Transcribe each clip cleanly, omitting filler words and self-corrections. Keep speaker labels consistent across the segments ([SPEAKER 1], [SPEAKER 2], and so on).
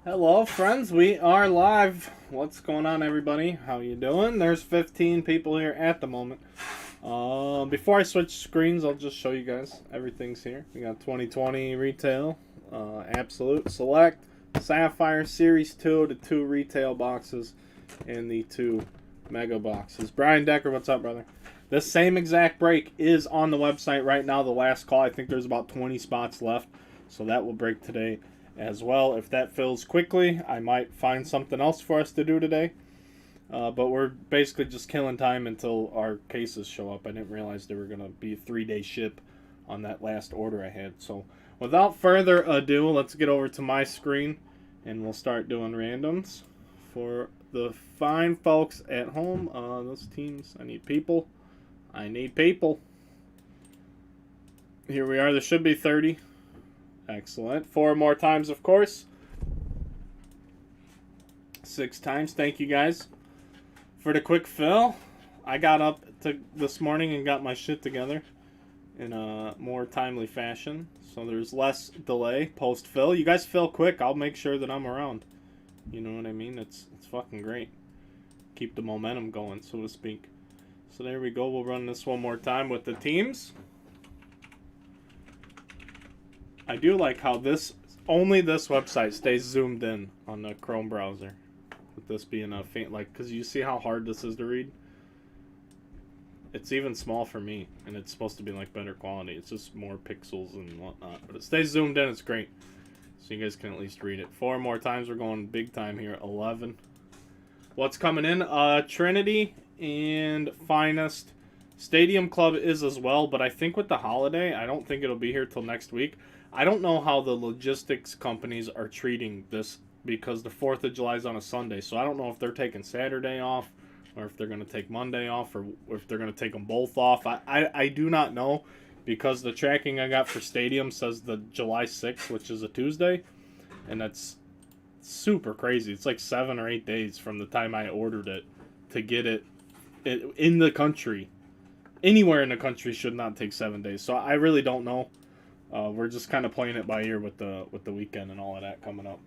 [SPEAKER 1] Hello, friends. We are live. What's going on, everybody? How you doing? There's 15 people here at the moment. Before I switch screens, I'll just show you guys everything's here. We got 2020 retail, Absolute Select, Sapphire Series 2, the 2 retail boxes, and the 2 mega boxes. Brian Decker, what's up, brother? This same exact break is on the website right now. The last call, I think there's about 20 spots left, so that will break today as well. If that fills quickly, I might find something else for us to do today. But we're basically just killing time until our cases show up. I didn't realize there were going to be a 3-day ship on that last order I had. So without further ado, let's get over to my screen and we'll start doing randoms for the fine folks at home. Those teams, I need people. I need people. Here we are. There should be 30. Excellent. 4 more times, of course. 6 times. Thank you, guys. For the quick fill, I got up this morning and got my shit together in a more timely fashion. So there's less delay post-fill. You guys fill quick. I'll make sure that I'm around. You know what I mean? It's fucking great. Keep the momentum going, so to speak. So there we go. We'll run this one more time with the teams. I do like how only this website stays zoomed in on the Chrome browser. With this being a faint, because you see how hard this is to read? It's even small for me, and it's supposed to be better quality. It's just more pixels and whatnot. But it stays zoomed in, it's great. So you guys can at least read it. 4 more times, we're going big time here. 11. What's coming in? Trinity and Finest. Stadium Club is as well, but I think with the holiday, I don't think it'll be here till next week. I don't know how the logistics companies are treating this because the 4th of July is on a Sunday. So I don't know if they're taking Saturday off or if they're going to take Monday off or if they're going to take them both off. I do not know because the tracking I got for Stadium says the July 6th, which is a Tuesday, and that's super crazy. It's like 7 or 8 days from the time I ordered it to get it in the country. Anywhere in the country should not take 7 days. So I really don't know. We're just kind of playing it by ear with the weekend and all of that coming up.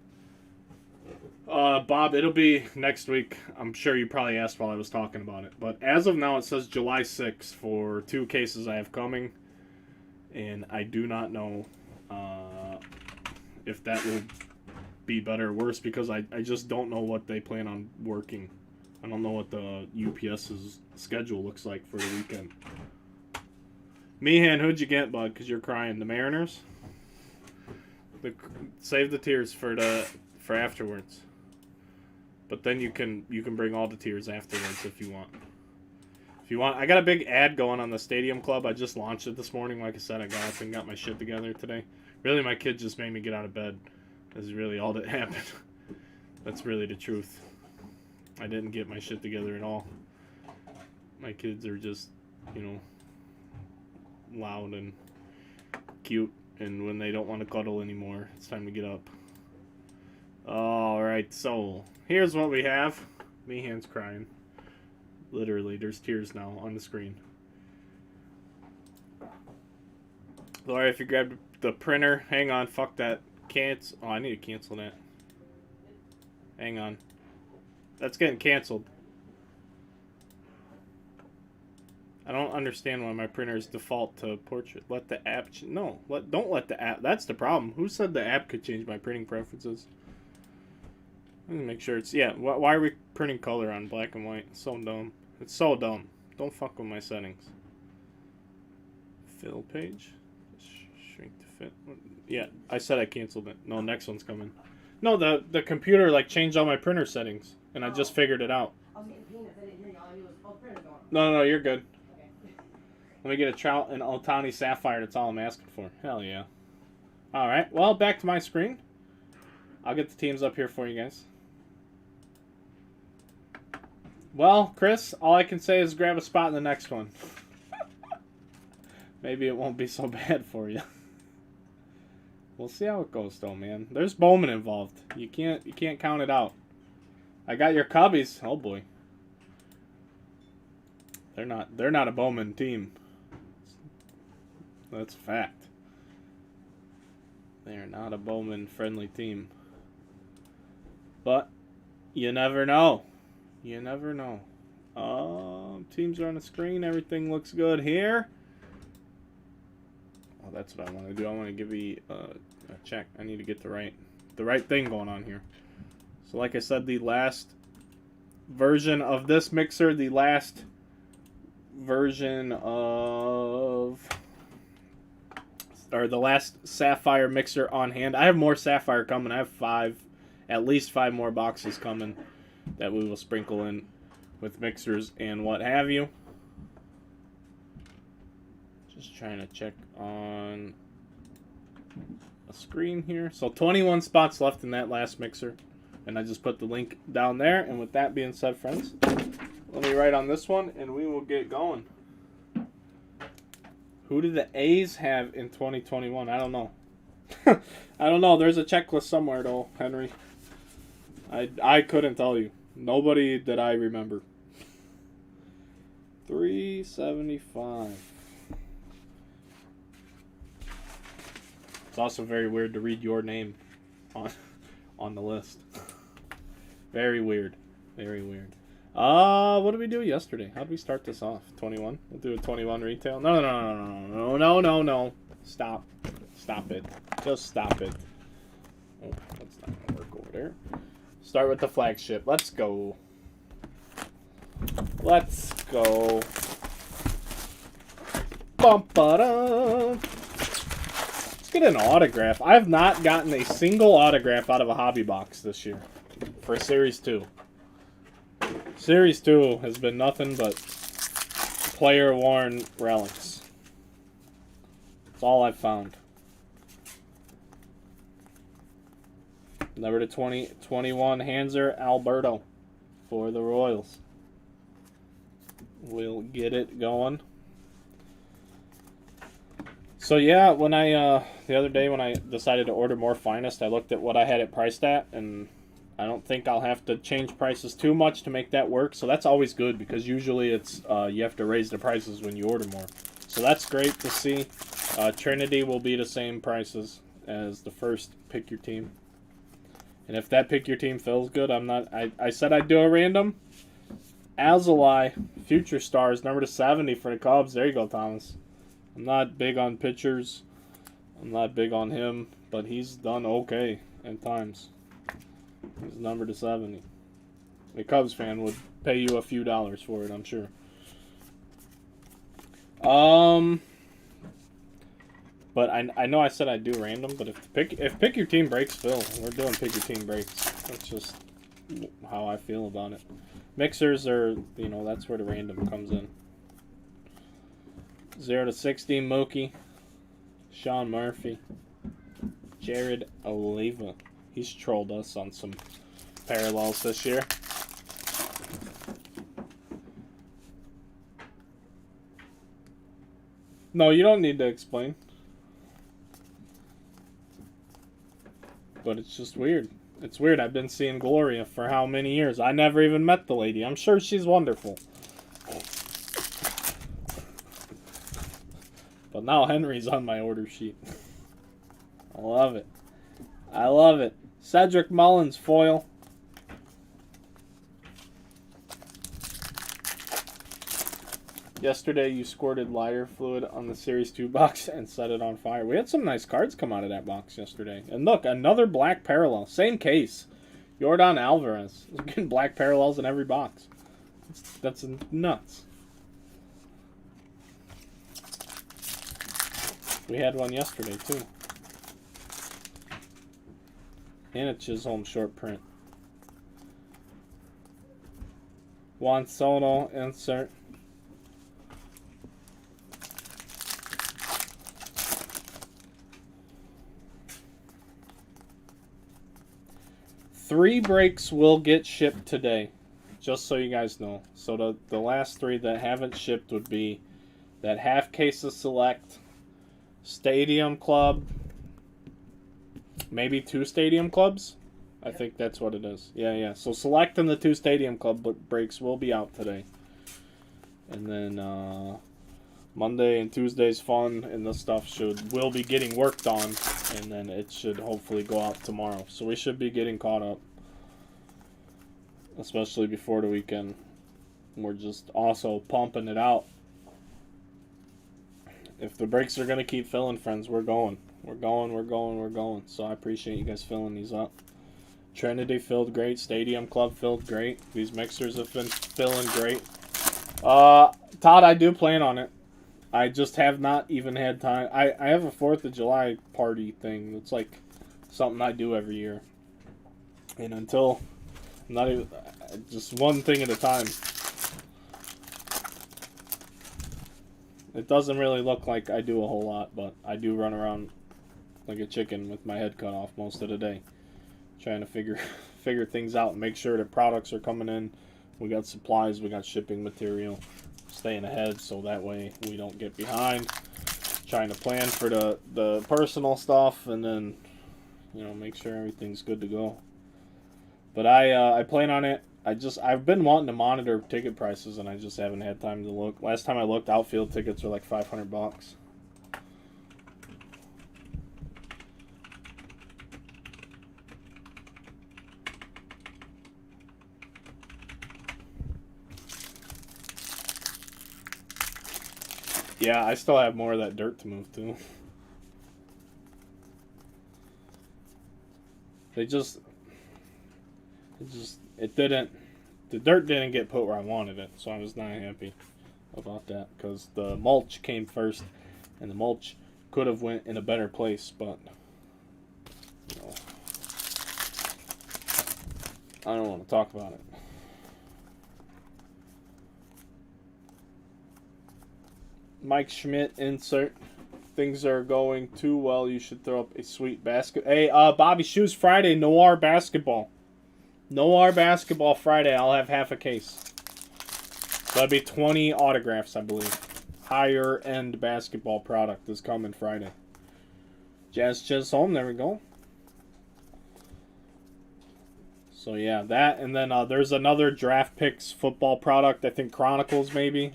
[SPEAKER 1] Bob, it'll be next week. I'm sure you probably asked while I was talking about it. But as of now, it says July 6th for 2 cases I have coming. And I do not know if that will be better or worse because I just don't know what they plan on working. I don't know what the UPS's schedule looks like for the weekend. Meehan, who'd you get, bud? Because you're crying. The Mariners? Save the tears for afterwards. But then you can bring all the tears afterwards if you want. I got a big ad going on the Stadium Club. I just launched it this morning. Like I said, I got up and got my shit together today. Really, my kid just made me get out of bed. That's really all that happened. That's really the truth. I didn't get my shit together at all. My kids are just, loud and cute. And when they don't want to cuddle anymore, it's time to get up. Alright, so here's what we have. Meehan's crying. Literally, there's tears now on the screen. Laura, if you grab the printer, hang on, fuck that. Oh, I need to cancel that. Hang on. That's getting canceled. I don't understand why my printer's default to portrait. Let the app... No, don't let the app... That's the problem. Who said the app could change my printing preferences? Let me make sure it's... Yeah, why are we printing color on black and white? It's so dumb. It's so dumb. Don't fuck with my settings. Fill page. Shrink to fit. Yeah, I said I canceled it. No, next one's coming. No, the computer changed all my printer settings, and I just figured it out.
[SPEAKER 2] I was getting peanuts. I didn't hear you. All I knew was, printer going.
[SPEAKER 1] No, you're good.
[SPEAKER 2] Okay.
[SPEAKER 1] Let me get a Trout and Ohtani Sapphire. That's all I'm asking for. Hell yeah. All right. Well, back to my screen. I'll get the teams up here for you guys. Well, Chris, all I can say is grab a spot in the next one. Maybe it won't be so bad for you. We'll see how it goes, though, man. There's Bowman involved. You can't count it out. I got your Cubbies. Oh boy. They're not a Bowman team. That's a fact. They are not a Bowman friendly team. But you never know. You never know. Teams are on the screen. Everything looks good here. Oh, that's what I want to do. I want to give you a check. I need to get the right thing going on here. So like I said, the last version of this mixer, the last version of, or the last Sapphire mixer on hand. I have more Sapphire coming. I have at least five more boxes coming that we will sprinkle in with mixers and what have you. Just trying to check on a screen here. So 21 spots left in that last mixer. And I just put the link down there. And with that being said, friends, let me write on this one and we will get going. Who do the A's have in 2021? I don't know. I don't know. There's a checklist somewhere, though, Henry. I couldn't tell you. Nobody that I remember. 375. It's also very weird to read your name on the list. Very weird. Very weird. What did we do yesterday? How did we start this off? 21? We'll do a 21 retail. No. Stop. Stop it. Just stop it. Oh, that's not gonna work over there. Start with the flagship. Let's go. Let's go. Bum-ba-dum. Let's get an autograph. I have not gotten a single autograph out of a hobby box this year for Series 2. Series 2 has been nothing but player-worn relics. That's all I've found. Number to 21, Hanser Alberto for the Royals. We'll get it going. So yeah, when I the other day when I decided to order more Finest, I looked at what I had it priced at, and I don't think I'll have to change prices too much to make that work. So that's always good, because usually it's you have to raise the prices when you order more. So that's great to see. Trinity will be the same prices as the first Pick Your Team. And if that Pick Your Team feels good, I said I'd do a random. Alzolay, Future Stars, number to 70 for the Cubs. There you go, Thomas. I'm not big on pitchers. I'm not big on him, but he's done okay at times. He's number to 70. A Cubs fan would pay you a few dollars for it, I'm sure. But I know I said I'd do random, but if Pick Your Team breaks, Phil, we're doing Pick Your Team breaks. That's just how I feel about it. Mixers are, that's where the random comes in. 0 to 60, Mookie, Sean Murphy, Jared Oliva. He's trolled us on some parallels this year. No, you don't need to explain. But it's just weird. It's weird. I've been seeing Gloria for how many years? I never even met the lady. I'm sure she's wonderful. But now Henry's on my order sheet. I love it. I love it. Cedric Mullins foil. Yesterday you squirted lighter fluid on the Series 2 box and set it on fire. We had some nice cards come out of that box yesterday. And look, another black parallel. Same case. Yordan Alvarez. We're getting black parallels in every box. That's nuts. We had one yesterday, too. And a Chisholm short print. Juan Soto insert. Three breaks will get shipped today, just so you guys know. So the last three that haven't shipped would be that half case of Select, Stadium Club, maybe 2 Stadium Clubs. I think that's what it is. Yeah. So Select and the 2 Stadium Club breaks will be out today. And then Monday and Tuesday's fun, and this stuff will be getting worked on, and then it should hopefully go out tomorrow. So we should be getting caught up. especially before the weekend. We're just also pumping it out. If the breaks are going to keep filling, friends, we're going. We're going. So I appreciate you guys filling these up. Trinity filled great. Stadium Club filled great. These mixers have been filling great. Todd, I do plan on it. I just have not even had time. I have a 4th of July party thing. It's like something I do every year. And until, not even, just one thing at a time. It doesn't really look like I do a whole lot, but I do run around like a chicken with my head cut off most of the day, trying to figure things out and make sure that products are coming in. We got supplies, we got shipping material, staying ahead so that way we don't get behind. Trying to plan for the personal stuff and then, you know, make sure everything's good to go. But I plan on it. I've been wanting to monitor ticket prices and I just haven't had time to look. Last time I looked, outfield tickets were like $500. Yeah, I still have more of that dirt to move to. The dirt didn't get put where I wanted it, so I was not happy about that because the mulch came first, and the mulch could have went in a better place, but you know, I don't want to talk about it. Mike Schmidt insert. Things are going too well. You should throw up a sweet basket. Hey, Bobby Shoes Friday, Noir basketball. Noir basketball Friday. I'll have half a case. That'll be 20 autographs, I believe. Higher end basketball product is coming Friday. Jazz Chisholm, there we go. So yeah, that, and then there's another draft picks football product. I think Chronicles maybe.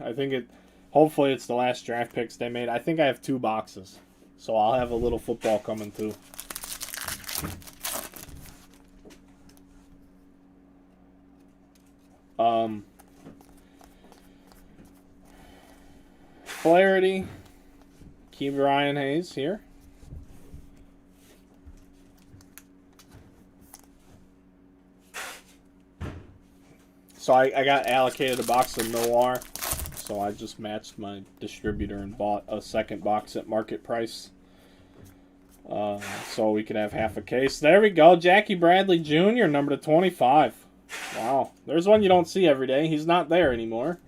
[SPEAKER 1] Hopefully it's the last draft picks they made. I think I have 2 boxes. So I'll have a little football coming too. Flaherty. Keep Ryan Hayes here. So I got allocated a box of Noir. So I just matched my distributor and bought a second box at market price. So we could have half a case. There we go. Jackie Bradley Jr., number 25. Wow. There's one you don't see every day. He's not there anymore.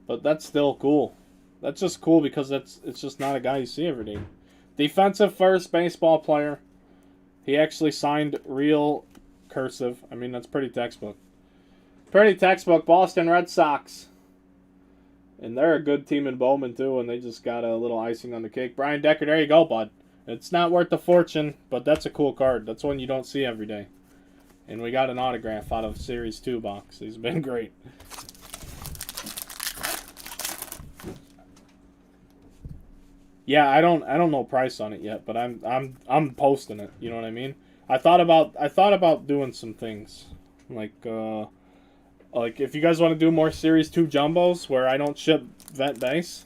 [SPEAKER 1] But that's still cool. That's just cool because it's just not a guy you see every day. Defensive first baseball player. He actually signed real cursive. I mean, that's pretty textbook. Pretty textbook. Boston Red Sox. And they're a good team in Bowman, too, and they just got a little icing on the cake. Brian Decker, there you go, bud. It's not worth a fortune, but that's a cool card. That's one you don't see every day. And we got an autograph out of Series 2 box. He's been great. Yeah, I don't know price on it yet, but I'm posting it. You know what I mean? I thought about doing some things like if you guys want to do more Series 2 jumbos where I don't ship vet base,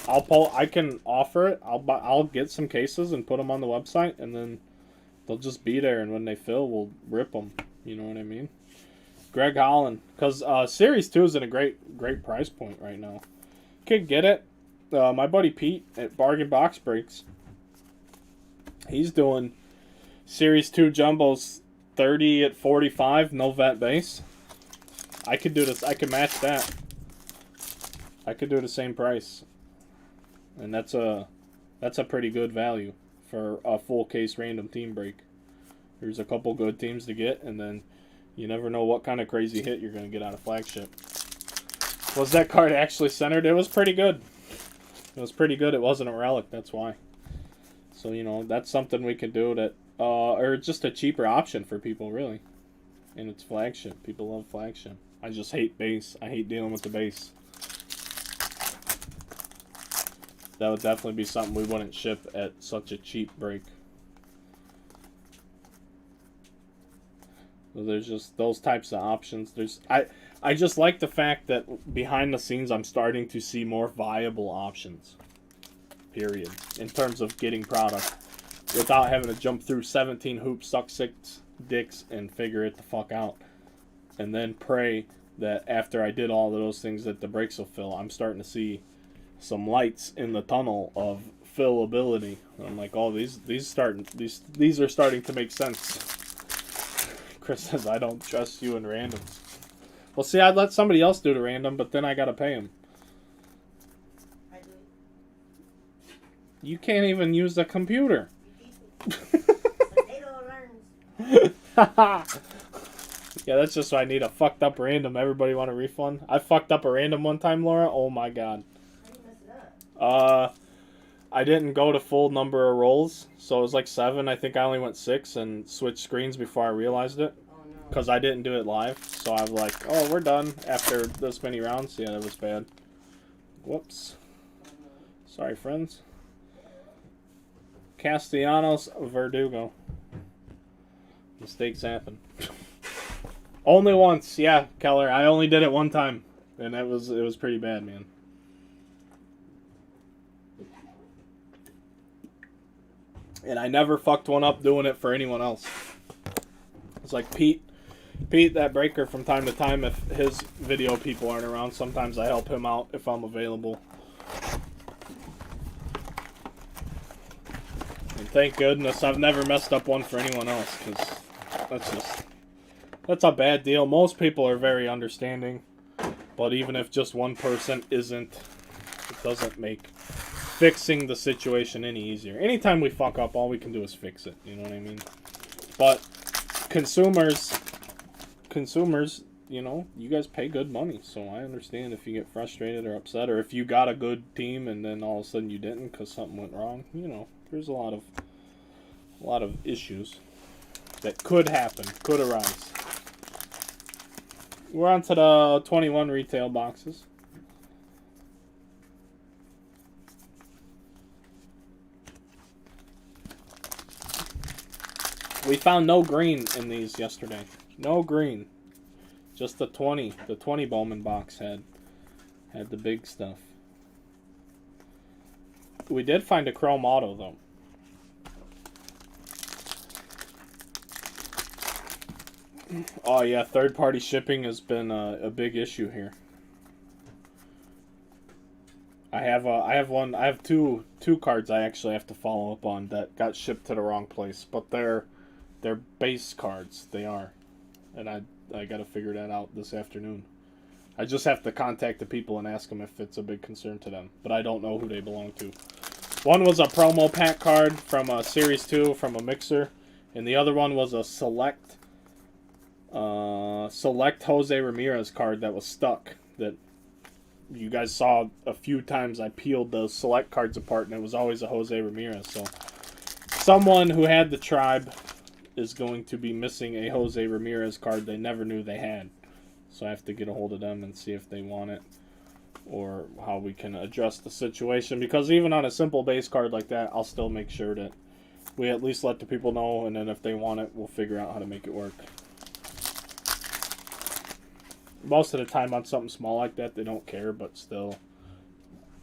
[SPEAKER 1] I can offer it. I'll get some cases and put them on the website, and then they'll just be there. And when they fill, we'll rip them. You know what I mean? Greg Holland, because Series 2 is in a great price point right now. Could get it. My buddy Pete at Bargain Box Breaks, he's doing Series 2 jumbos 30 at 45, no vet base. I could do this. I could match that. I could do the same price. And that's a pretty good value for a full case random team break. There's a couple good teams to get, and then you never know what kind of crazy hit you're going to get out of flagship. Was that card actually centered? It was pretty good. It was pretty good. It wasn't a relic, that's why. So, you know, that's something we can do that, or just a cheaper option for people, really. And it's flagship. People love flagship. I just hate base. I hate dealing with the base. That would definitely be something we wouldn't ship at such a cheap break. So there's just those types of options. I just like the fact that behind the scenes I'm starting to see more viable options. Period. In terms of getting product without having to jump through 17 hoops, suck 6 dicks, and figure it the fuck out. And then pray that after I did all of those things that the brakes will fill. I'm starting to see some lights in the tunnel of fillability. I'm like, oh, these are starting to make sense. Chris says, I don't trust you in randoms. Well, see, I'd let somebody else do the random, but then I gotta pay him.
[SPEAKER 2] I do it.
[SPEAKER 1] You can't even use the computer.
[SPEAKER 2] Potato learns.
[SPEAKER 1] Yeah, that's just why I need a fucked up random. Everybody want a refund? I fucked up a random one time, Laura. Oh my god.
[SPEAKER 2] How do you mess it up?
[SPEAKER 1] I didn't go to full number of rolls, so it was like 7. I think I only went 6 and switched screens before I realized it.
[SPEAKER 2] Oh no.
[SPEAKER 1] Because I didn't do it live, so I was like, oh, we're done after this many rounds. Yeah, that was bad. Whoops.
[SPEAKER 2] Oh, no.
[SPEAKER 1] Sorry, friends. Castellanos Verdugo. Mistakes happen. Only once, yeah, Keller. I only did it one time, and it was pretty bad, man. And I never fucked one up doing it for anyone else. It's like Pete, that breaker, from time to time, if his video people aren't around, sometimes I help him out if I'm available. And thank goodness I've never messed up one for anyone else, because that's a bad deal. Most people are very understanding, but even if just one person isn't, it doesn't make fixing the situation any easier. Anytime we fuck up, all we can do is fix it. You know what I mean? But consumers, you know, you guys pay good money, so I understand if you get frustrated or upset, or if you got a good team and then all of a sudden you didn't because something went wrong. You know, there's a lot of issues that could happen, could arise. We're on to the 21 retail boxes. We found no green in these yesterday. No green. Just the 20. The 20 Bowman box had the big stuff. We did find a chrome auto, though. Oh yeah, third-party shipping has been a big issue here. I have two cards I actually have to follow up on that got shipped to the wrong place, but they're base cards. They are, and I got to figure that out this afternoon. I just have to contact the people and ask them if it's a big concern to them, but I don't know who they belong to. One was a promo pack card from a Series 2 from a mixer, and the other one was a select Jose Ramirez card that was stuck, that you guys saw a few times. I peeled those select cards apart, and it was always a Jose Ramirez. So someone who had the tribe is going to be missing a Jose Ramirez card they never knew they had. So I have to get a hold of them and see if they want it, or how we can adjust the situation. Because even on a simple base card like that, I'll still make sure that we at least let the people know, and then if they want it, we'll figure out how to make it work. Most of the time on something small like that, they don't care, but still,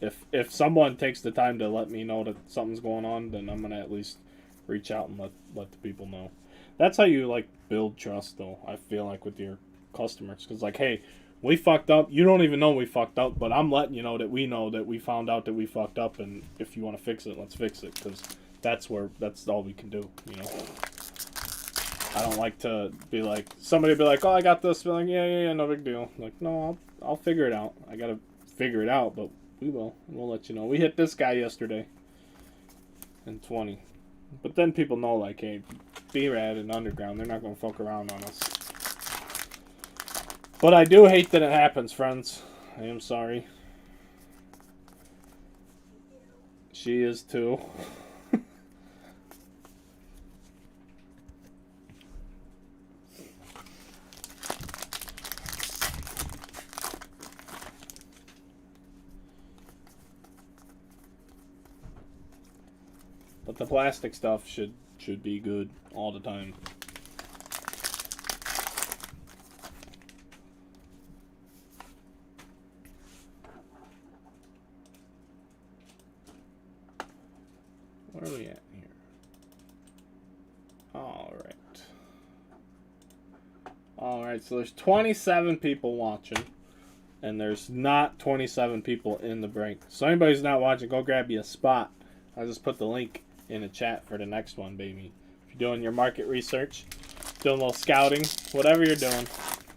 [SPEAKER 1] if someone takes the time to let me know that something's going on, then I'm gonna at least reach out and let the people know. That's how you like build trust, though, I feel like, with your customers. Because like, hey, we fucked up. You don't even know we fucked up, but I'm letting you know that we found out that we fucked up, and if you want to fix it, let's fix it, because that's all we can do, you know. I don't like to be like, somebody be like, oh, I got this. Be like, yeah, no big deal. I'm like, no, I'll figure it out. I gotta figure it out, but we will. And we'll let you know. We hit this guy yesterday in 20. But then people know, like, hey, B-Rad and Underground, they're not gonna fuck around on us. But I do hate that it happens, friends. I am sorry. She is too. But the plastic stuff should be good all the time. so there's 27 people watching, and there's not 27 people in the break. So anybody who's not watching, go grab you a spot. I'll just put the link in the chat for the next one, baby. If you're doing your market research, doing a little scouting, whatever you're doing,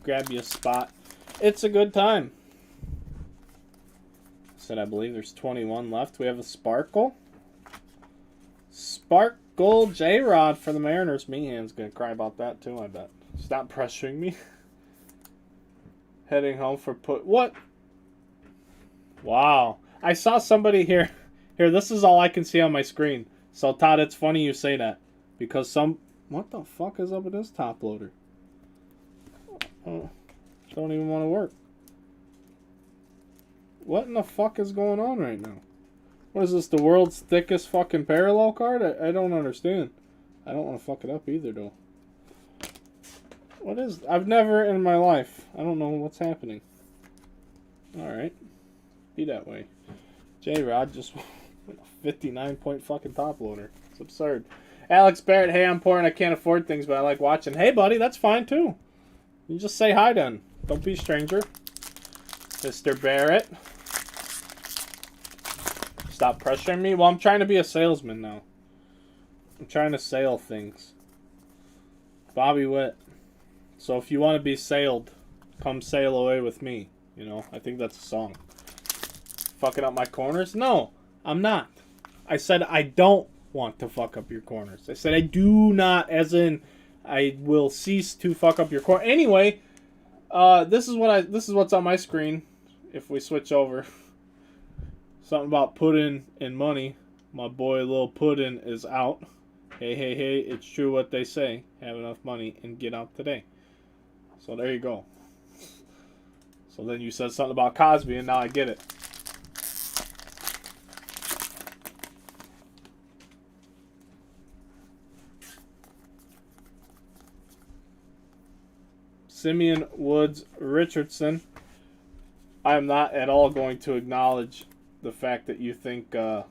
[SPEAKER 1] grab you a spot. It's a good time. I believe there's 21 left. We have a Sparkle. Sparkle J-Rod for the Mariners. Meehan's going to cry about that too, I bet. Stop pressuring me. Heading home for What? Wow. I saw somebody here. Here, this is all I can see on my screen. So, Todd, it's funny you say that. Because What the fuck is up with this top loader? Oh, don't even want to work. What in the fuck is going on right now? What is this, the world's thickest fucking parallel card? I don't understand. I don't want to fuck it up either, though. What is... I've never in my life... I don't know what's happening. Alright. Be that way. J-Rod just... 59-point fucking top loader. It's absurd. Alex Barrett, hey, I'm poor and I can't afford things, but I like watching. Hey, buddy, that's fine, too. You just say hi, then. Don't be a stranger. Mr. Barrett. Stop pressuring me. Well, I'm trying to be a salesman now. I'm trying to sell things. Bobby Witt. So if you want to be sailed, come sail away with me. You know, I think that's a song. Fucking up my corners? No, I'm not. I said I don't want to fuck up your corners. I said I do not, as in I will cease to fuck up your corner. Anyway, this is what's on my screen. If we switch over. Something about pudding and money. My boy Lil Puddin is out. Hey, hey, hey, it's true what they say. Have enough money and get out today. So there you go. So then you said something about Cosby and now I get it. Simeon Woods Richardson. I am not at all going to acknowledge the fact that you think I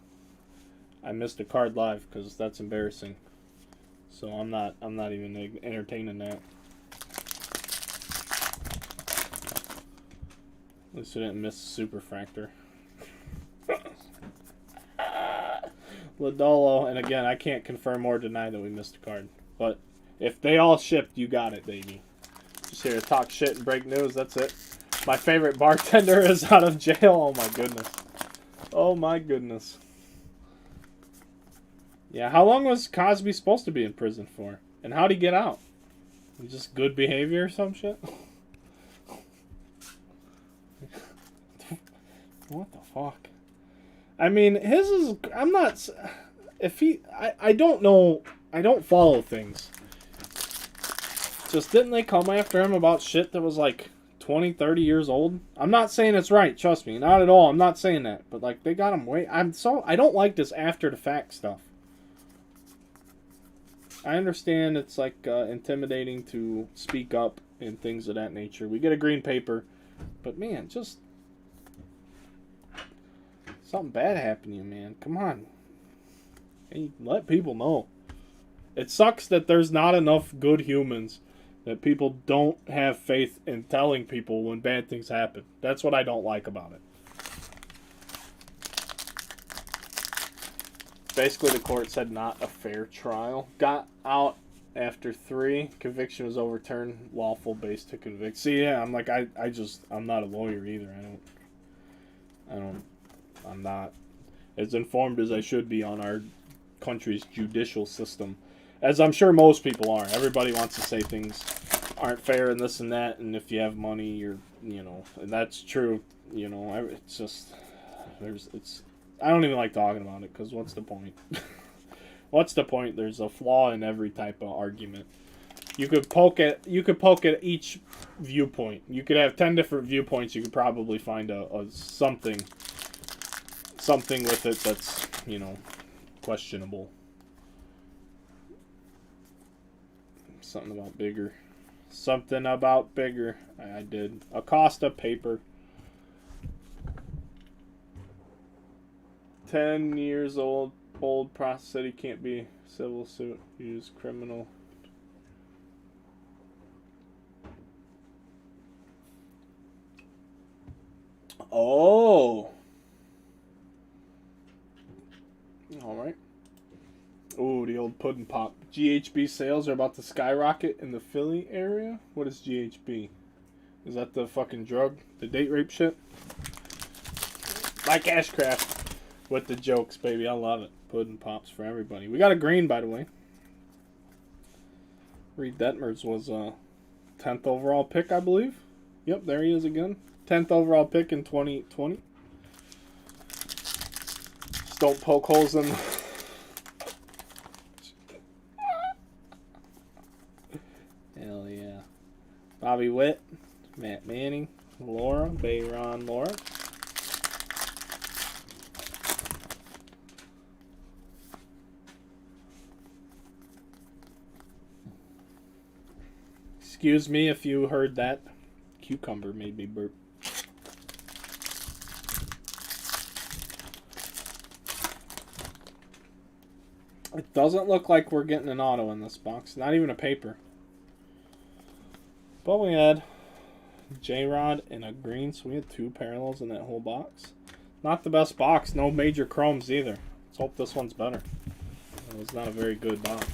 [SPEAKER 1] missed a card live, because that's embarrassing. So I'm not even entertaining that. At least I didn't miss Superfractor. Lodolo, and again, I can't confirm or deny that we missed a card. But if they all shipped, you got it, baby. Just here to talk shit and break news, that's it. My favorite bartender is out of jail. Oh my goodness. Oh my goodness. Yeah, how long was Cosby supposed to be in prison for? And how'd he get out? Just good behavior or some shit? What the fuck? I mean, his is... I'm not... If he... I don't know... I don't follow things. Just didn't they come after him about shit that was like 20, 30 years old? I'm not saying it's right, trust me. Not at all. I'm not saying that. But like, they got him way... I don't like this after the fact stuff. I understand it's like intimidating to speak up and things of that nature. We get a green paper. But man, just... Something bad happened to you, man. Come on. Hey, let people know. It sucks that there's not enough good humans, that people don't have faith in telling people when bad things happen. That's what I don't like about it. Basically, the court said not a fair trial. Got out after 3. Conviction was overturned. Lawful base to convict. See, yeah, I'm like, I'm not a lawyer either. I'm not as informed as I should be on our country's judicial system. As I'm sure most people are. Everybody wants to say things aren't fair and this and that, and if you have money, you're, you know, and that's true. You know, it's just, I don't even like talking about it, because what's the point? What's the point? There's a flaw in every type of argument. You could poke at each viewpoint. You could have 10 different viewpoints. You could probably find a something with it that's, you know, questionable. Something about bigger. Something about bigger. I did. Acosta paper. 10 years old. Old process said he can't be civil suit. Use criminal. Oh. All right. Oh, the old pudding pop. GHB sales are about to skyrocket in the Philly area. What is GHB? Is that the fucking drug? The date rape shit? Like Ashcraft with the jokes, baby. I love it. Pudding pops for everybody. We got a green, by the way. Reed Detmers was a 10th overall pick, I believe. Yep, there he is again. 10th overall pick in 2020. Just don't poke holes in... Hell yeah. Bobby Witt, Matt Manning, Laura, Bayron Laura. Excuse me if you heard that. Cucumber made me burp. It doesn't look like we're getting an auto in this box. Not even a paper. But we had J-Rod and a green, so we had 2 parallels in that whole box. Not the best box. No major chromes either. Let's hope this one's better. It was not a very good box.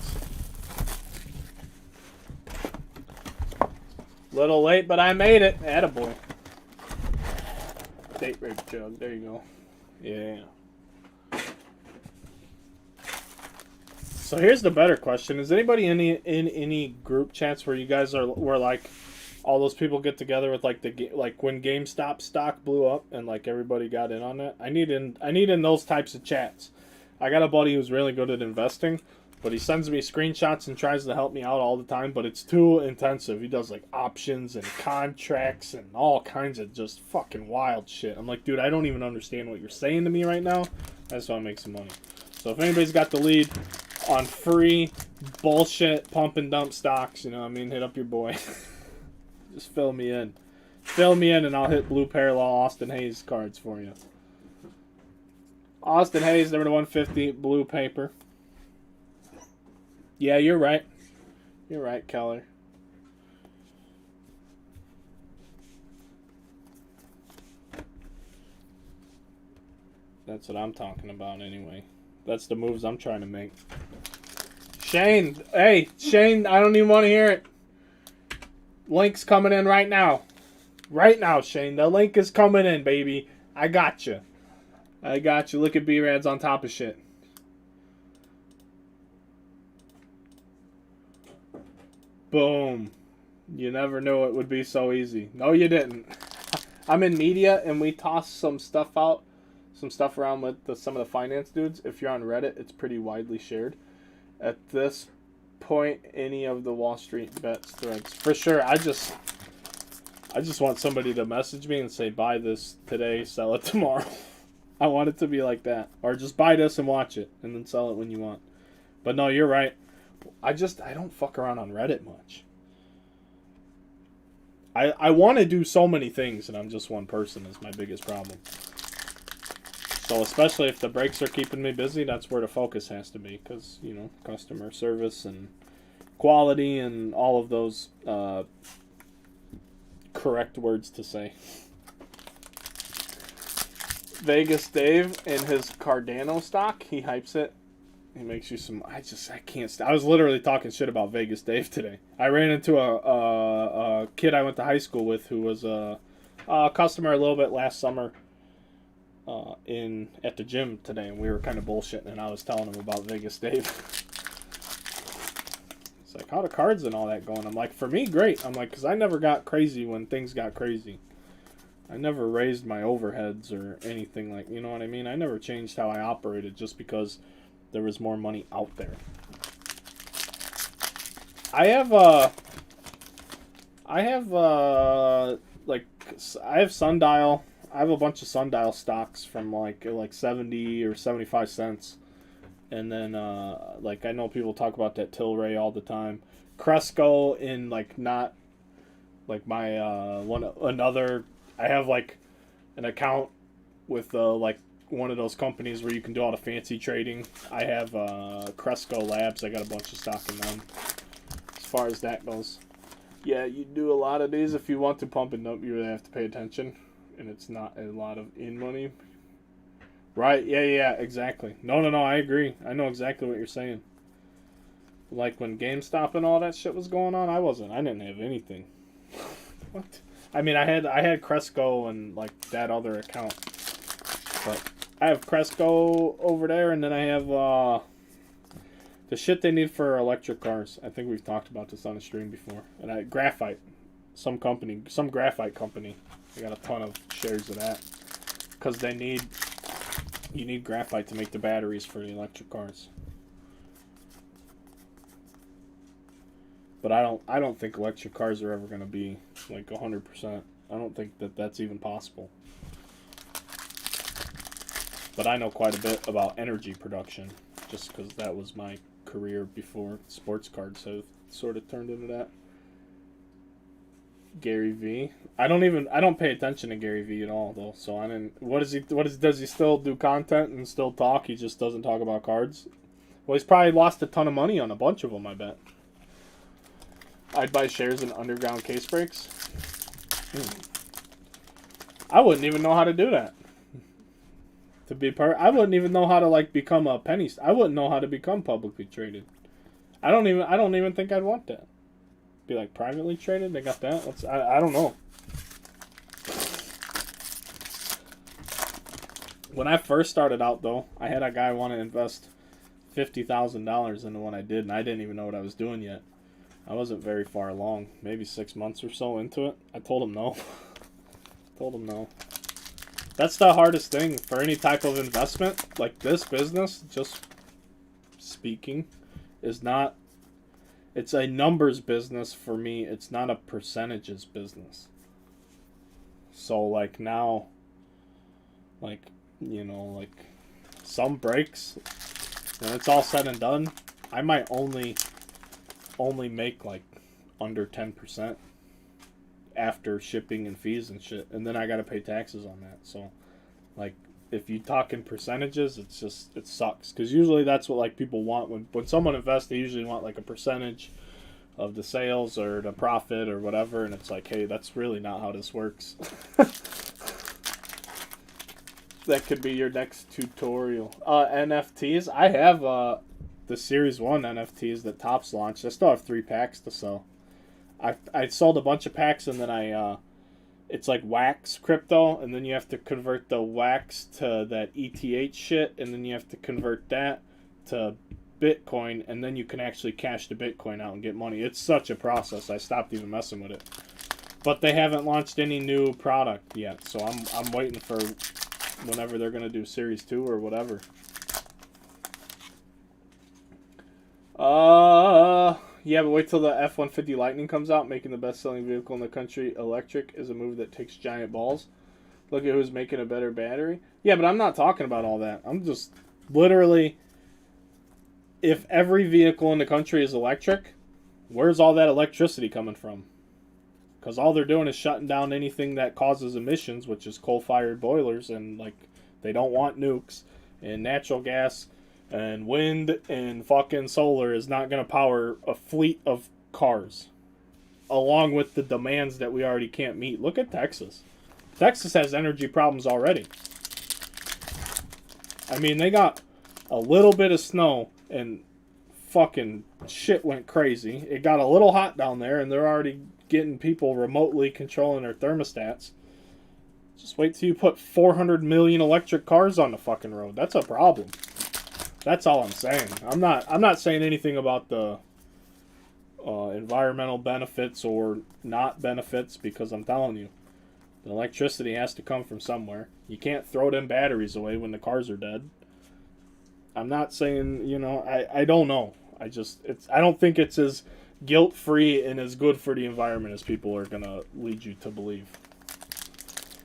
[SPEAKER 1] Little late, but I made it. Attaboy. Date rape jug. There you go. Yeah. So here's the better question: is anybody in any group chats where you guys were like, all those people get together with like like when GameStop stock blew up and like everybody got in on that? I need in those types of chats. I got a buddy who's really good at investing, but he sends me screenshots and tries to help me out all the time, but it's too intensive. He does like options and contracts and all kinds of just fucking wild shit. I'm like, dude, I don't even understand what you're saying to me right now. I just want to make some money. So if anybody's got the lead on free bullshit pump and dump stocks, you know what I mean, hit up your boy. Just fill me in. Fill me in and I'll hit blue parallel Austin Hayes cards for you. Austin Hayes, number 150, blue paper. Yeah, you're right. You're right, Keller. That's what I'm talking about anyway. That's the moves I'm trying to make. Shane, hey, Shane, I don't even want to hear it. Link's coming in right now. Right now, Shane. The link is coming in, baby. I got you. I got you. Look at B-Rad's on top of shit. Boom. You never knew it would be so easy. No, you didn't. I'm in media, and we toss some stuff out, some stuff around with some of the finance dudes. If you're on Reddit, it's pretty widely shared. At this point, any of the Wall Street bets threads, for sure. I just want somebody to message me and say, buy this today, sell it tomorrow. I want it to be like that. Or just buy this and watch it, and then sell it when you want. But no, you're right. I don't fuck around on Reddit much. I want to do so many things, and I'm just one person is my biggest problem. So especially if the breaks are keeping me busy, that's where the focus has to be. Because, you know, customer service and quality and all of those correct words to say. Vegas Dave in his Cardano stock, he hypes it. He makes you some... I can't... I was literally talking shit about Vegas Dave today. I ran into a kid I went to high school with who was a customer a little bit last summer at the gym today, and we were kind of bullshitting, and I was telling him about Vegas Dave. It's like, how the cards and all that going? I'm like, for me, great. I'm like, because I never got crazy when things got crazy. I never raised my overheads or anything like, you know what I mean? I never changed how I operated just because there was more money out there. I have Sundial. I have a bunch of Sundial stocks from like 70 or 75 cents. And then like I know people talk about that Tilray all the time. Cresco in like not like my I have like an account with like one of those companies where you can do all the fancy trading. I have Cresco Labs. I got a bunch of stock in them. As far as that goes, yeah, you do a lot of these. If you want to pump and dump, you really have to pay attention. and it's not a lot of in money. Right? Yeah, exactly. No, I agree. I know exactly what you're saying. Like when GameStop and all that shit was going on, I didn't have anything. What? I mean, I had Cresco and like that other account, but I have Cresco over there, and then I have the shit they need for electric cars. I think we've talked about this on the stream before. And Graphite, some graphite company. I got a ton of shares of that because you need graphite to make the batteries for the electric cars. But I don't think electric cars are ever going to be like 100%. I don't think that that's even possible. But I know quite a bit about energy production just because that was my career before sports cards have sort of turned into that. Gary V. I don't pay attention to Gary V at all though. So I didn't. Does he still do content and still talk? He just doesn't talk about cards. Well, he's probably lost a ton of money on a bunch of them, I bet. I'd buy shares in Underground Case Breaks. I wouldn't even know how to do that. I wouldn't even know how to like become a penny. I wouldn't know how to become publicly traded. I don't even think I'd want that. Be like privately traded. They got that. I don't know. When I first started out though, I had a guy want to invest $50,000 into what I did, and I didn't even know what I was doing yet. I wasn't very far along, maybe 6 months or so into it. I told him no. That's the hardest thing for any type of investment. Like this business, just speaking, is not... It's a numbers business for me. It's not a percentages business. So, like, now... Like, you know, like... Some breaks, when it's all said and done, I might only make, like, under 10%. After shipping and fees and shit, and then I gotta pay taxes on that. So, like, if you talk in percentages, it sucks because usually that's what like people want when someone invests. They usually want like a percentage of the sales or the profit or whatever, and it's like, hey, that's really not how this works. That could be your next tutorial. NFTs. I have the Series 1 NFTs that Topps launched. I still have 3 packs to sell. I sold a bunch of packs, and then it's like wax crypto, and then you have to convert the wax to that ETH shit, and then you have to convert that to Bitcoin, and then you can actually cash the Bitcoin out and get money. It's such a process. I stopped even messing with it. But they haven't launched any new product yet, so I'm waiting for whenever they're gonna do Series 2 or whatever. Yeah, but wait till the F-150 Lightning comes out, making the best-selling vehicle in the country electric is a move that takes giant balls. Look at who's making a better battery. Yeah, but I'm not talking about all that. I'm just literally, if every vehicle in the country is electric, where's all that electricity coming from? Because all they're doing is shutting down anything that causes emissions, which is coal-fired boilers, and like they don't want nukes, and natural gas and wind and fucking solar is not going to power a fleet of cars, along with the demands that we already can't meet. Look at Texas. Texas has energy problems already. I mean, they got a little bit of snow and fucking shit went crazy. It got a little hot down there, and they're already getting people remotely controlling their thermostats. Just wait till you put 400 million electric cars on the fucking road. That's a problem. That's all I'm saying. I'm not saying anything about the environmental benefits or not benefits, because I'm telling you, the electricity has to come from somewhere. You can't throw them batteries away when the cars are dead. I'm not saying, you know, I don't know. I don't think it's as guilt-free and as good for the environment as people are going to lead you to believe.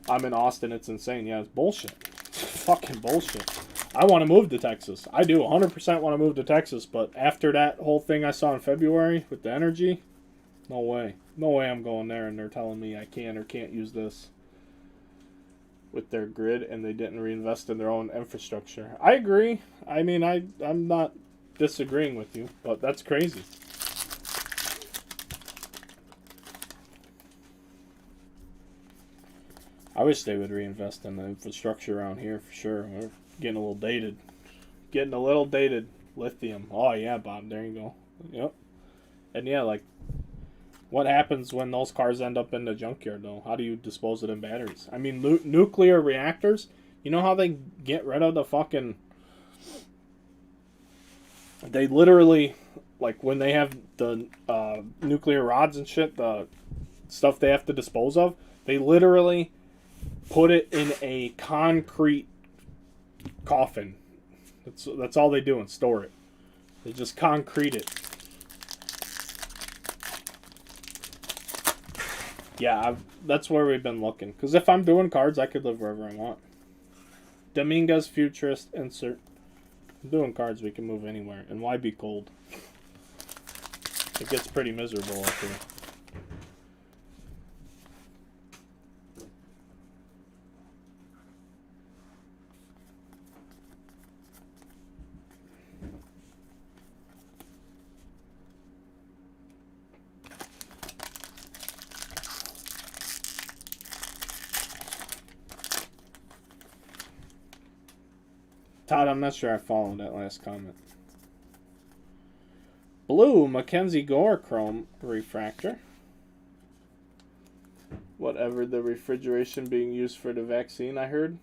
[SPEAKER 1] I'm in Austin. It's insane. Yeah, it's bullshit. It's fucking bullshit. I want to move to Texas. I do 100% want to move to Texas, but after that whole thing I saw in February with the energy, no way. No way I'm going there and they're telling me I can or can't use this with their grid, and they didn't reinvest in their own infrastructure. I agree. I mean, I'm not disagreeing with you, but that's crazy. I wish they would reinvest in the infrastructure around here for sure. We're getting a little dated. Getting a little dated. Lithium. Oh, yeah, Bob. There you go. Yep. And yeah, like, what happens when those cars end up in the junkyard, though? How do you dispose of them batteries? I mean, nuclear reactors, you know how they get rid of the fucking... They literally, like, when they have the nuclear rods and shit, the stuff they have to dispose of, they literally put it in a concrete coffin. That's all they do and store it. They just concrete it. Yeah, that's where we've been looking. Because if I'm doing cards, I could live wherever I want. Dominguez Futurist insert. I'm doing cards, we can move anywhere. And why be cold? It gets pretty miserable up here. Todd, I'm not sure I followed that last comment. Blue Mackenzie Gore Chrome Refractor. Whatever the refrigeration being used for the vaccine, I heard.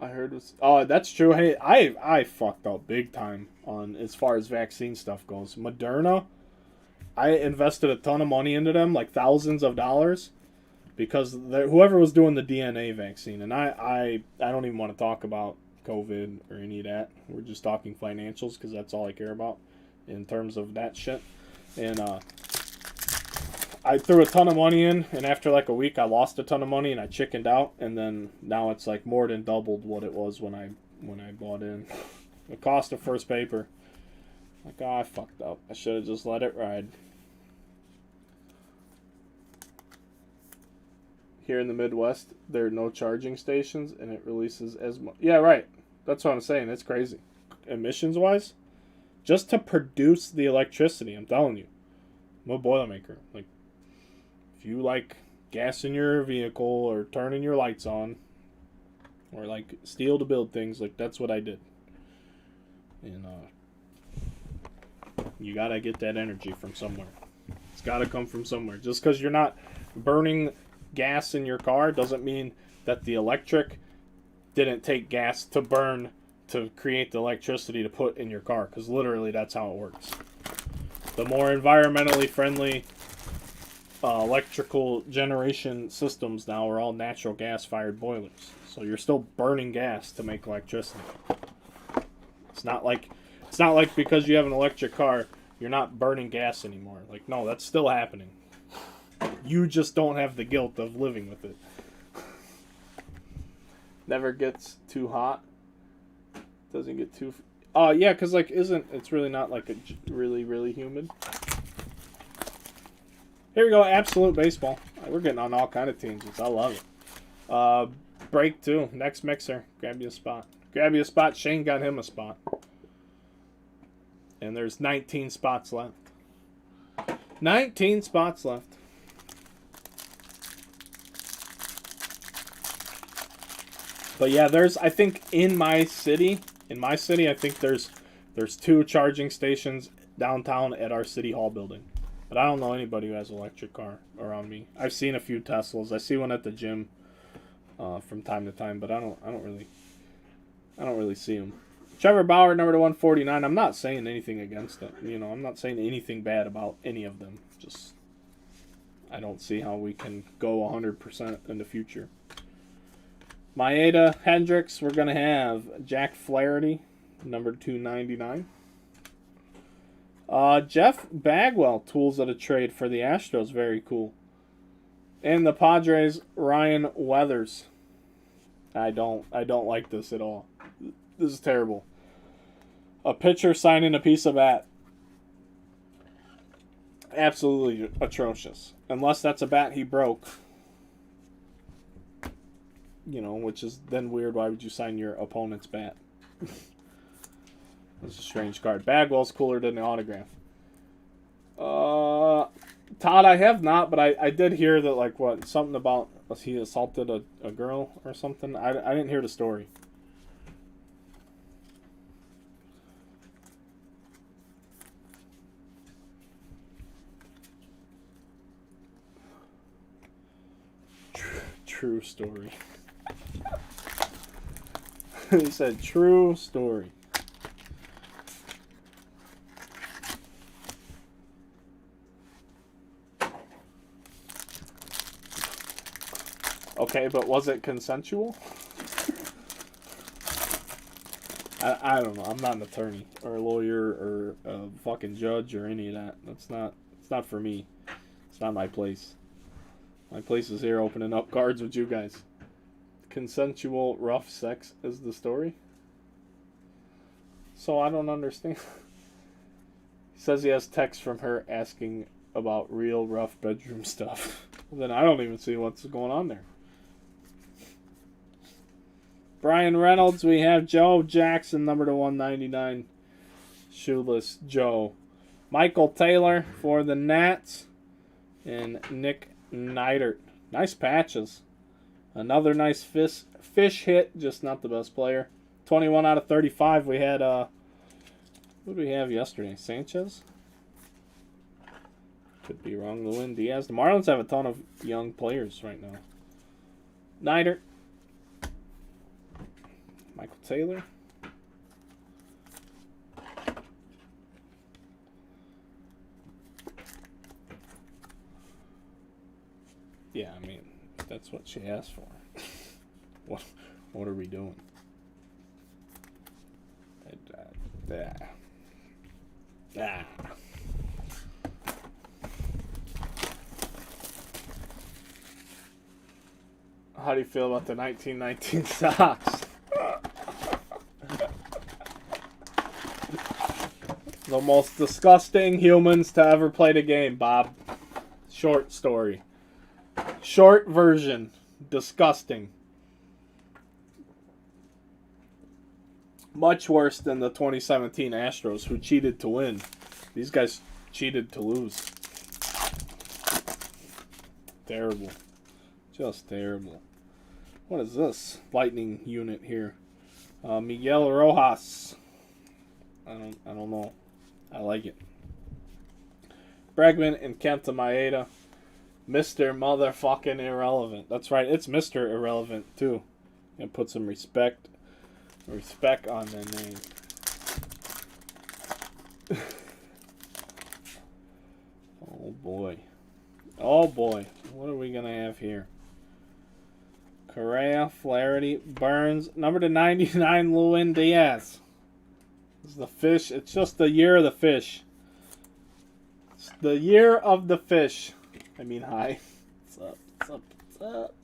[SPEAKER 1] Was, oh, that's true. Hey, I fucked up big time on as far as vaccine stuff goes. Moderna, I invested a ton of money into them, like thousands of dollars. Because whoever was doing the DNA vaccine, and I don't even want to talk about COVID or any of that. We're just talking financials because that's all I care about in terms of that shit. And I threw a ton of money in, and after like a week, I lost a ton of money and I chickened out. And then now it's like more than doubled what it was when I bought in. The cost of first paper, like, oh, I fucked up. I should have just let it ride. Here in the Midwest, there are no charging stations, and it releases as much. Yeah, right. That's what I'm saying. It's crazy. Emissions-wise, just to produce the electricity, I'm telling you. I'm a Boilermaker. Like, if you like gas in your vehicle or turning your lights on, or like steel to build things, like that's what I did. And you gotta get that energy from somewhere. It's gotta come from somewhere. Just because you're not burning gas in your car doesn't mean that the electric didn't take gas to burn to create the electricity to put in your car, because literally that's how it works. The more environmentally friendly electrical generation systems now are all natural gas fired boilers, so you're still burning gas to make electricity. It's not like because you have an electric car you're not burning gas anymore. Like, no, that's still happening. You just don't have the guilt of living with it. Never gets too hot. Doesn't get too... yeah, because, like, it's really not, like, a really, really humid. Here we go, Absolute Baseball. We're getting on all kind of tangents. I love it. Break 2. Next mixer. Grab you a spot. Grab you a spot. Shane got him a spot. And there's 19 spots left. 19 spots left. But yeah, I think in my city, I think there's 2 charging stations downtown at our city hall building. But I don't know anybody who has an electric car around me. I've seen a few Teslas. I see one at the gym from time to time, but I don't really see them. Trevor Bauer, number to 149. I'm not saying anything against it. You know, I'm not saying anything bad about any of them. Just I don't see how we can go 100% in the future. Maeda Hendricks, we're going to have Jack Flaherty, number 299. Jeff Bagwell, tools of the trade for the Astros, very cool. And the Padres, Ryan Weathers. I don't like this at all. This is terrible. A pitcher signing a piece of bat. Absolutely atrocious. Unless that's a bat he broke. You know, which is then weird. Why would you sign your opponent's bat? That's a strange card. Bagwell's cooler than the autograph. Todd, I have not, but I did hear that, like, what, something about he assaulted a girl or something. I didn't hear the story. True story. He said true story. Okay, but was it consensual? I don't know. I'm not an attorney or a lawyer or a fucking judge or any of that. It's not for me. It's not my place. My place is here opening up cards with you guys. Consensual rough sex is the story? So I don't understand. He says he has texts from her asking about real rough bedroom stuff. Well, then I don't even see what's going on there. Brian Reynolds, we have Joe Jackson, number to 199. Shoeless Joe. Michael Taylor for the Nats. And Nick Neidert. Nice patches. Another nice fish hit, just not the best player. 21 out of 35. We had, what did we have yesterday? Sanchez? Could be wrong. Lewin Diaz. The Marlins have a ton of young players right now. Neidert. Michael Taylor. Yeah, I mean, that's what she asked for. What are we doing? How do you feel about the 1919 Sox? The most disgusting humans to ever play the game, Bob. Short story. Short version. Disgusting. Much worse than the 2017 Astros, who cheated to win. These guys cheated to lose. Terrible. Just terrible. What is this lightning unit here? Miguel Rojas. I don't know. I like it. Bregman and Kenta Maeda. Mr. Motherfucking Irrelevant. That's right, it's Mr. Irrelevant too. And put some respect on their name. Oh boy. Oh boy. What are we gonna have here? Correa, Flaherty, Burns, number to 99, Lewin Diaz. This is the fish. It's just the year of the fish. It's the year of the fish. I mean, hi. What's up? What's up? What's up?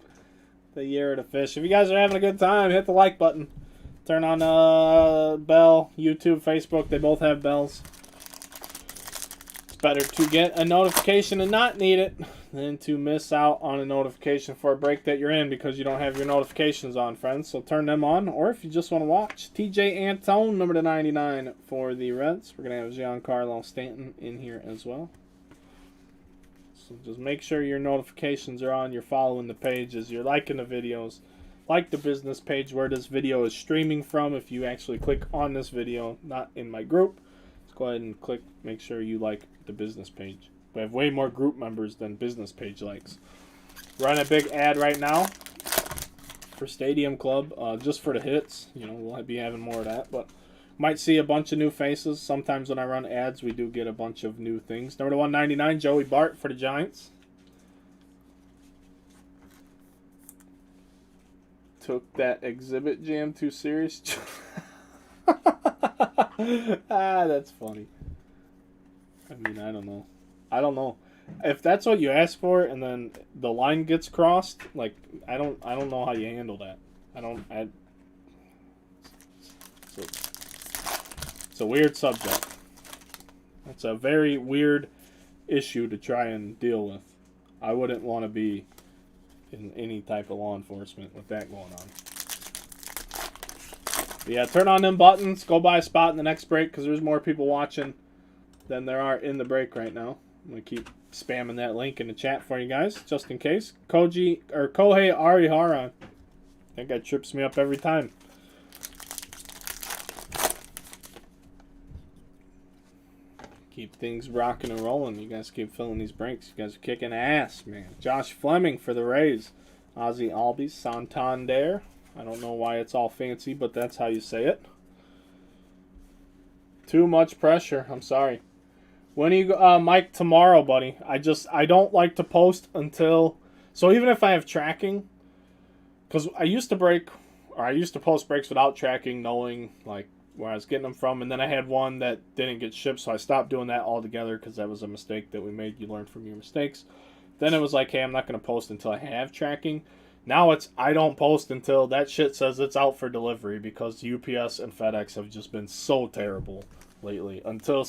[SPEAKER 1] The year of the fish. If you guys are having a good time, hit the like button. Turn on bell. YouTube, Facebook, they both have bells. It's better to get a notification and not need it than to miss out on a notification for a break that you're in because you don't have your notifications on, friends. So turn them on. Or if you just want to watch, TJ Antone, number to 99 for the Reds. We're going to have Giancarlo Stanton in here as well. So just make sure your notifications are on. You're following the pages. You're liking the videos. Like the business page where this video is streaming from. If you actually click on this video, not in my group, let's go ahead and click. Make sure you like the business page. We have way more group members than business page likes. Run a big ad right now for Stadium Club, just for the hits. You know, we'll be having more of that, but might see a bunch of new faces. Sometimes when I run ads, we do get a bunch of new things. Number to 199, Joey Bart for the Giants. Took that exhibit jam too serious. That's funny. I mean, I don't know. If that's what you ask for and then the line gets crossed, like I don't know how you handle that. It's a weird subject. It's a very weird issue to try and deal with. I wouldn't want to be in any type of law enforcement with that going on. But yeah, turn on them buttons. Go buy a spot in the next break because there's more people watching than there are in the break right now. I'm going to keep spamming that link in the chat for you guys, just in case. Kohei Arihara. I think that trips me up every time. Keep things rocking and rolling. You guys keep filling these breaks. You guys are kicking ass, man. Josh Fleming for the Rays. Ozzy Albies, Santander. I don't know why it's all fancy, but that's how you say it. Too much pressure. I'm sorry. When you Mike, tomorrow, buddy. I don't like to post until, so even if I have tracking, because I used to post breaks without tracking, knowing like where I was getting them from, and then I had one that didn't get shipped, so I stopped doing that altogether because that was a mistake that we made. You learn from your mistakes. Then it was like, hey, I'm not going to post until I have tracking. Now it's, I don't post until that shit says it's out for delivery, because UPS and FedEx have just been so terrible lately. Until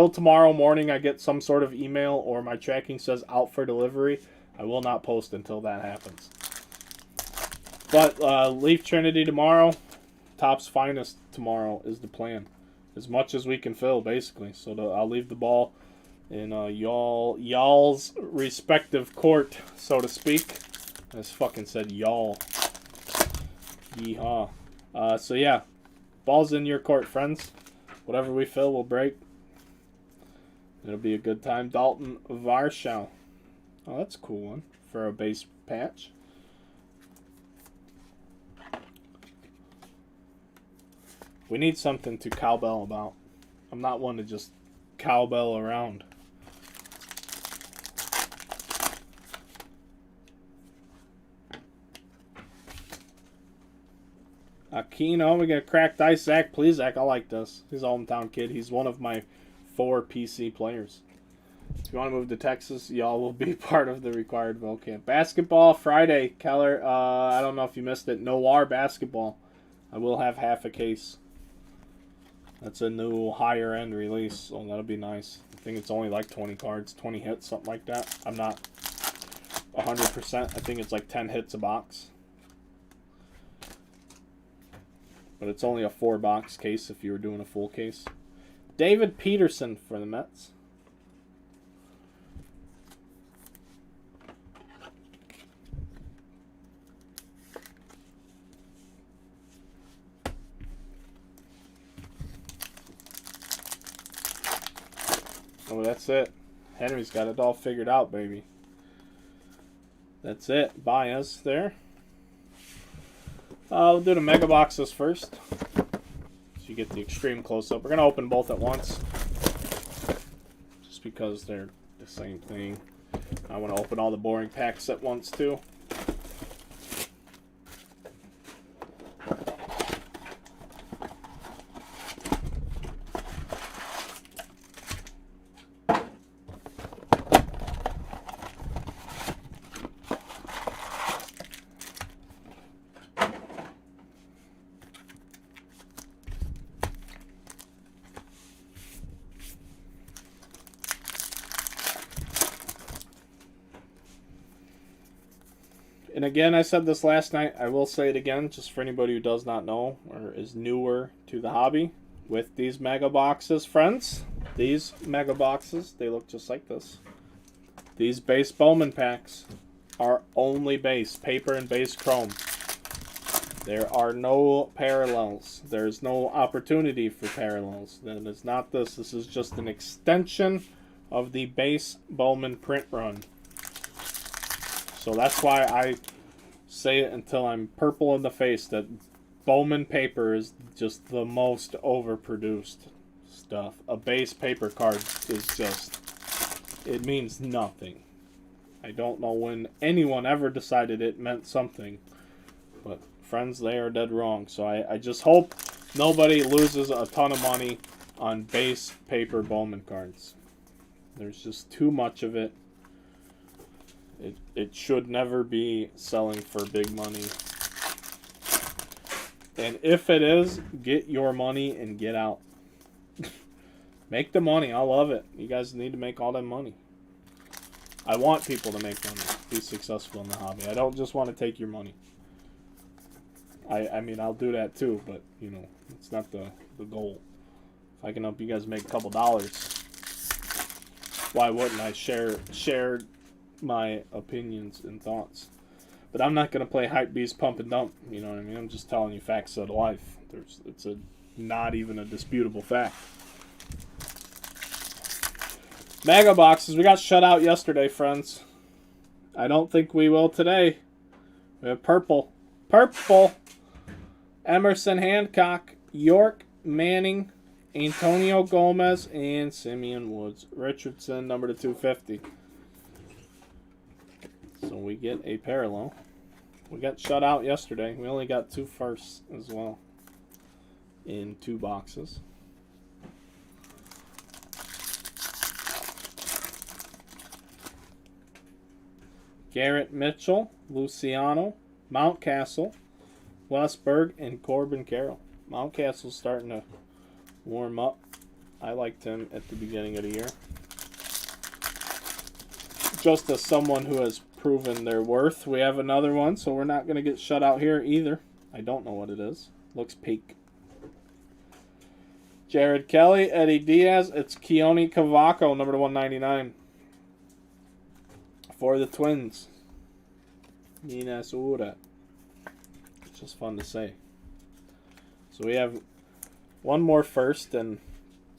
[SPEAKER 1] tomorrow morning I get some sort of email or my tracking says out for delivery, I will not post until that happens. But Leaf Trinity tomorrow, Topps Finest tomorrow is the plan. As much as we can fill, basically. So I'll leave the ball in y'all's respective court, so to speak. I just fucking said y'all. Yeehaw. So yeah, ball's in your court, friends. Whatever we fill, we'll break. It'll be a good time. Dalton Varsho. Oh, that's a cool one for a base patch. We need something to cowbell about. I'm not one to just cowbell around. Aquino, we got cracked ice. Zach Plesac. I like this. He's a hometown kid. He's one of my 4 PC players. If you want to move to Texas, y'all will be part of the required vote camp. Basketball Friday, Keller. I don't know if you missed it. Noir basketball. I will have half a case. That's a new higher end release, so that'll be nice. I think it's only like 20 cards, 20 hits, something like that. I'm not 100%. I think it's like 10 hits a box. But it's only a 4-box case if you were doing a full case. David Peterson for the Mets. Oh, that's it. Henry's got it all figured out, baby. That's it. Baez there. We'll do the mega boxes first. So you get the extreme close-up. We're going to open both at once. Just because they're the same thing. I want to open all the boring packs at once, too. And again, I said this last night, I will say it again, just for anybody who does not know or is newer to the hobby. With these mega boxes, friends, these mega boxes, they look just like this. These base Bowman packs are only base, paper and base chrome. There are no parallels. There's no opportunity for parallels. That is not this. This is just an extension of the base Bowman print run. So that's why I say it until I'm purple in the face, that Bowman paper is just the most overproduced stuff. A base paper card is just, it means nothing. I don't know when anyone ever decided it meant something. But friends, they are dead wrong. So I just hope nobody loses a ton of money on base paper Bowman cards. There's just too much of it. It should never be selling for big money. And if it is, get your money and get out. Make the money. I love it. You guys need to make all that money. I want people to make money, be successful in the hobby. I don't just want to take your money. I mean, I'll do that too, but, you know, it's not the goal. If I can help you guys make a couple dollars, why wouldn't I share my opinions and thoughts? But I'm not going to play hype beast pump and dump. You know what I mean? I'm just telling you facts of life. It's not even a disputable fact. Mega boxes. We got shut out yesterday, friends. I don't think we will today. We have purple. Purple. Emerson Hancock. York Manning. Antonio Gomez. And Simeon Woods. Richardson, number to 250. So we get a parallel. We got shut out yesterday. We only got 2 firsts as well. In 2 boxes. Garrett Mitchell, Luciano, Mountcastle, Westberg, and Corbin Carroll. Mountcastle's starting to warm up. I liked him at the beginning of the year. Just as someone who has proven their worth. We have another one, so we're not going to get shut out here either. I don't know what it is. Looks peak. Jared Kelly, Eddie Diaz. It's Keone Cavaco, number to 199. For the Twins. Minnesota. It's just fun to say. So we have 1 more first and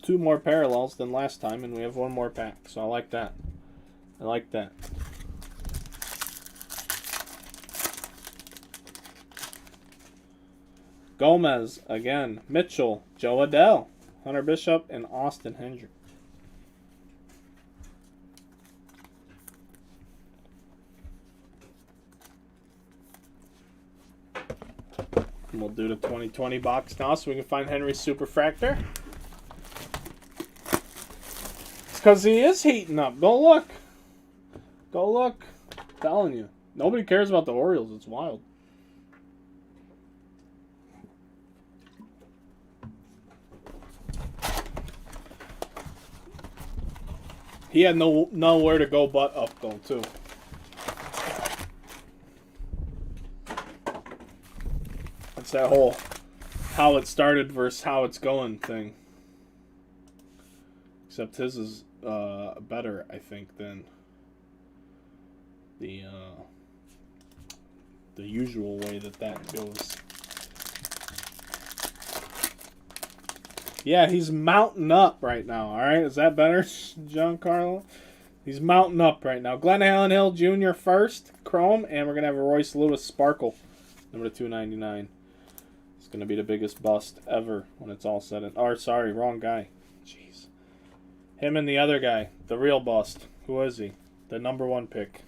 [SPEAKER 1] 2 more parallels than last time, and we have 1 more pack. So I like that. I like that. Gomez again. Mitchell, Joe Adell, Hunter Bishop, and Austin Hendrick. And we'll do the 2020 box now so we can find Henry's Superfractor. It's because he is heating up. Go look. Go look. I'm telling you. Nobody cares about the Orioles. It's wild. He had nowhere to go but up, though, too. That's that whole how it started versus how it's going thing. Except his is better, I think, than the usual way that goes. Yeah, he's mounting up right now, all right? Is that better, Giancarlo? He's mounting up right now. Glenn Allen-Hill Jr. first, Chrome, and we're going to have a Royce Lewis Sparkle, number 299. It's going to be the biggest bust ever when it's all said and... Oh, sorry, wrong guy. Jeez. Him and the other guy, the real bust. Who is he? The number 1 pick.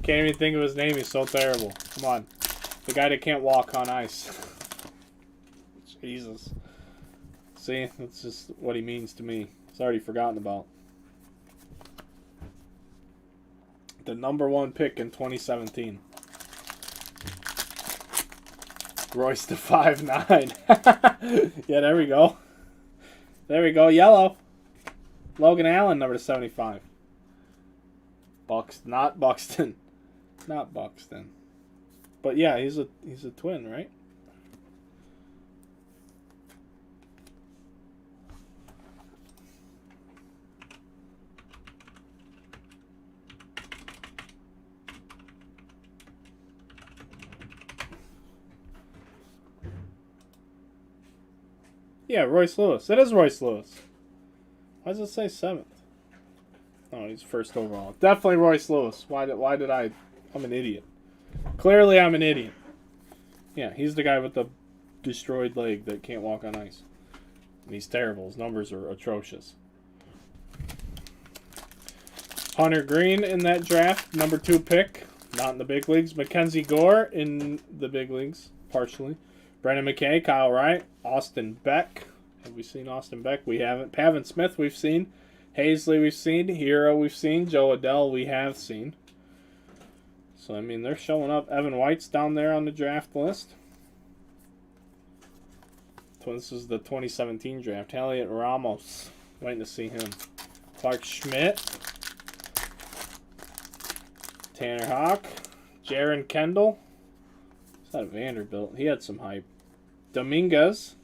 [SPEAKER 1] Can't even think of his name. He's so terrible. Come on. The guy that can't walk on ice. Jesus. See, that's just what he means to me. It's already forgotten about. The number 1 pick in 2017. Royce to 5'9". Yeah, there we go. There we go. Yellow. Logan Allen, number 75. Not Buxton. Not Buxton. But yeah, he's a twin, right? Yeah, Royce Lewis. It is Royce Lewis. Why does it say 7th? Oh, he's first overall. Definitely Royce Lewis. Why did I... I'm an idiot. Clearly I'm an idiot. Yeah, he's the guy with the destroyed leg that can't walk on ice. And he's terrible. His numbers are atrocious. Hunter Green in that draft. Number 2 pick. Not in the big leagues. Mackenzie Gore in the big leagues. Partially. Brendan McKay, Kyle Wright, Austin Beck. Have we seen Austin Beck? We haven't. Pavin Smith we've seen. Hazley we've seen. Hero we've seen. Joe Adell we have seen. So, I mean, they're showing up. Evan White's down there on the draft list. So this is the 2017 draft. Elliot Ramos. Waiting to see him. Clark Schmidt. Tanner Hawk. Jaron Kendall. Is that Vanderbilt? He had some hype. Dominguez.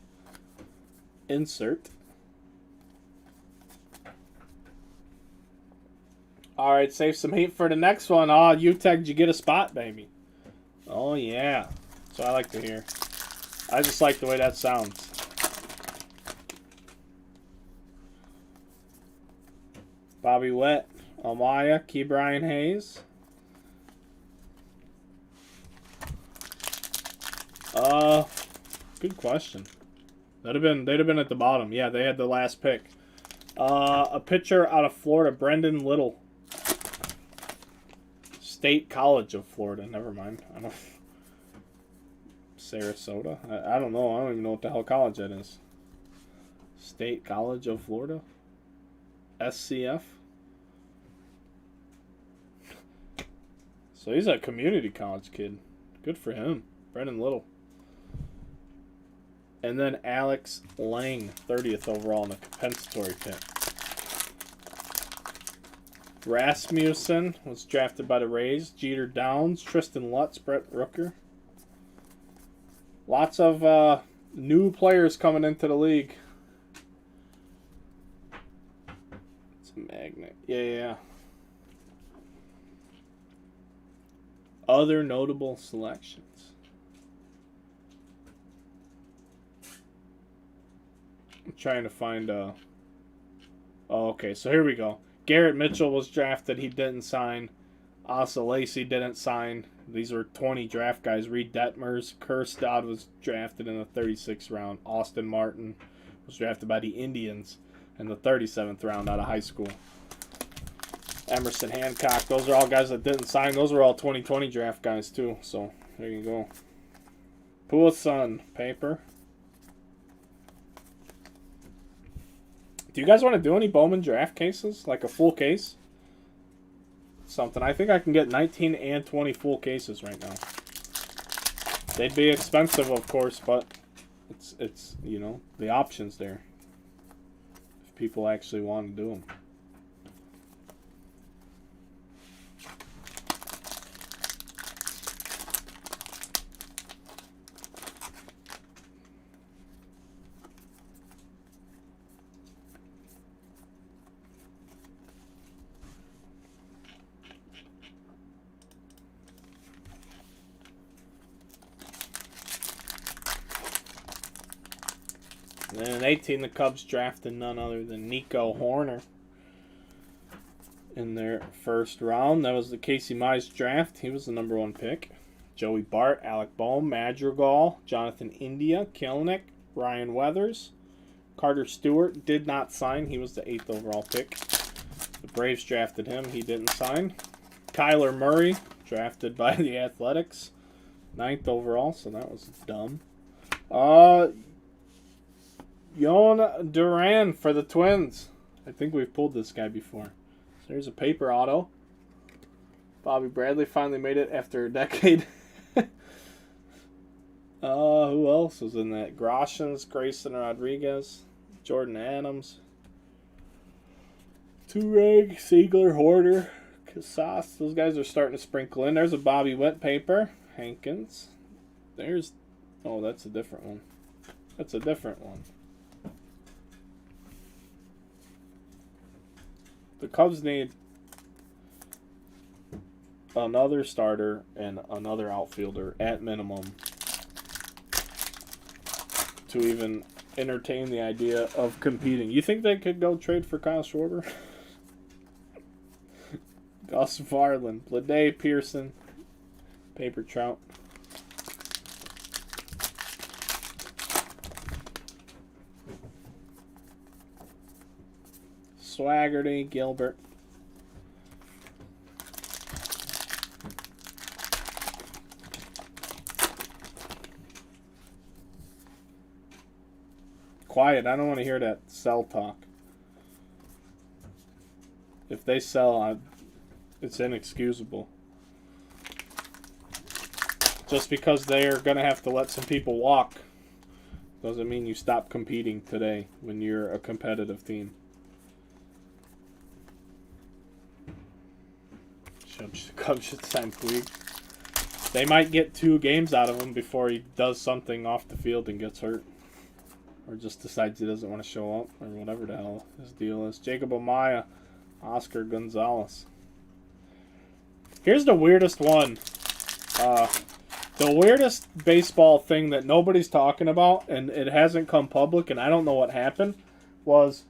[SPEAKER 1] Insert. All right, save some heat for the next one. Oh, UTEC, did you get a spot, baby? Oh, yeah. That's what I like to hear. I just like the way that sounds. Bobby Witt, Amaya, Key Brian Hayes. Good question. They'd have been at the bottom. Yeah, they had the last pick. A pitcher out of Florida, Brendan Little. State College of Florida. Never mind. I don't. Sarasota. I don't know. I don't even know what the hell college that is. State College of Florida. SCF. So he's a community college kid. Good for him. Brendan Little. And then Alex Lang, 30th overall in the compensatory pick. Rasmussen was drafted by the Rays. Jeter Downs, Tristan Lutz, Brett Rooker. Lots of new players coming into the league. It's a magnet. Yeah. Other notable selections. I'm trying to find Oh, okay, so here we go. Garrett Mitchell was drafted. He didn't sign. Asa Lacy didn't sign. These were 20 draft guys. Reed Detmers. Kerstad was drafted in the 36th round. Austin Martin was drafted by the Indians in the 37th round out of high school. Emerson Hancock. Those are all guys that didn't sign. Those were all 2020 draft guys, too. So, there you go. Puason paper. Do you guys want to do any Bowman draft cases? Like a full case? Something. I think I can get 19 and 20 full cases right now. They'd be expensive, of course, but it's you know, the option's there. If people actually want to do them. And then in 18, the Cubs drafted none other than Nico Horner in their first round. That was the Casey Mize draft. He was the number 1 pick. Joey Bart, Alec Bohm, Madrigal, Jonathan India, Kelenic, Ryan Weathers. Carter Stewart did not sign. He was the 8th overall pick. The Braves drafted him. He didn't sign. Kyler Murray, drafted by the Athletics. 9th overall, so that was dumb. Yon Duran for the Twins. I think we've pulled this guy before. So there's a paper auto. Bobby Bradley finally made it after a decade. Who else was in that? Groshans, Grayson Rodriguez, Jordan Adams, Tureg, Siegler, Hoarder, Casas. Those guys are starting to sprinkle in. There's a Bobby Witt paper. Hankins. There's... Oh, that's a different one. That's a different one. The Cubs need another starter and another outfielder at minimum to even entertain the idea of competing. You think they could go trade for Kyle Schwarber? Gus Varland, Lede Pearson, Paper Trout. Swaggerty, Gilbert. Quiet, I don't want to hear that sell talk. If they sell, it's inexcusable. Just because they're going to have to let some people walk doesn't mean you stop competing today when you're a competitive team. Cubs should sign Puig. They might get 2 games out of him before he does something off the field and gets hurt. Or just decides he doesn't want to show up, or whatever the hell his deal is. Jacob Amaya, Oscar Gonzalez. Here's the weirdest one. The weirdest baseball thing that nobody's talking about, and it hasn't come public, and I don't know what happened, was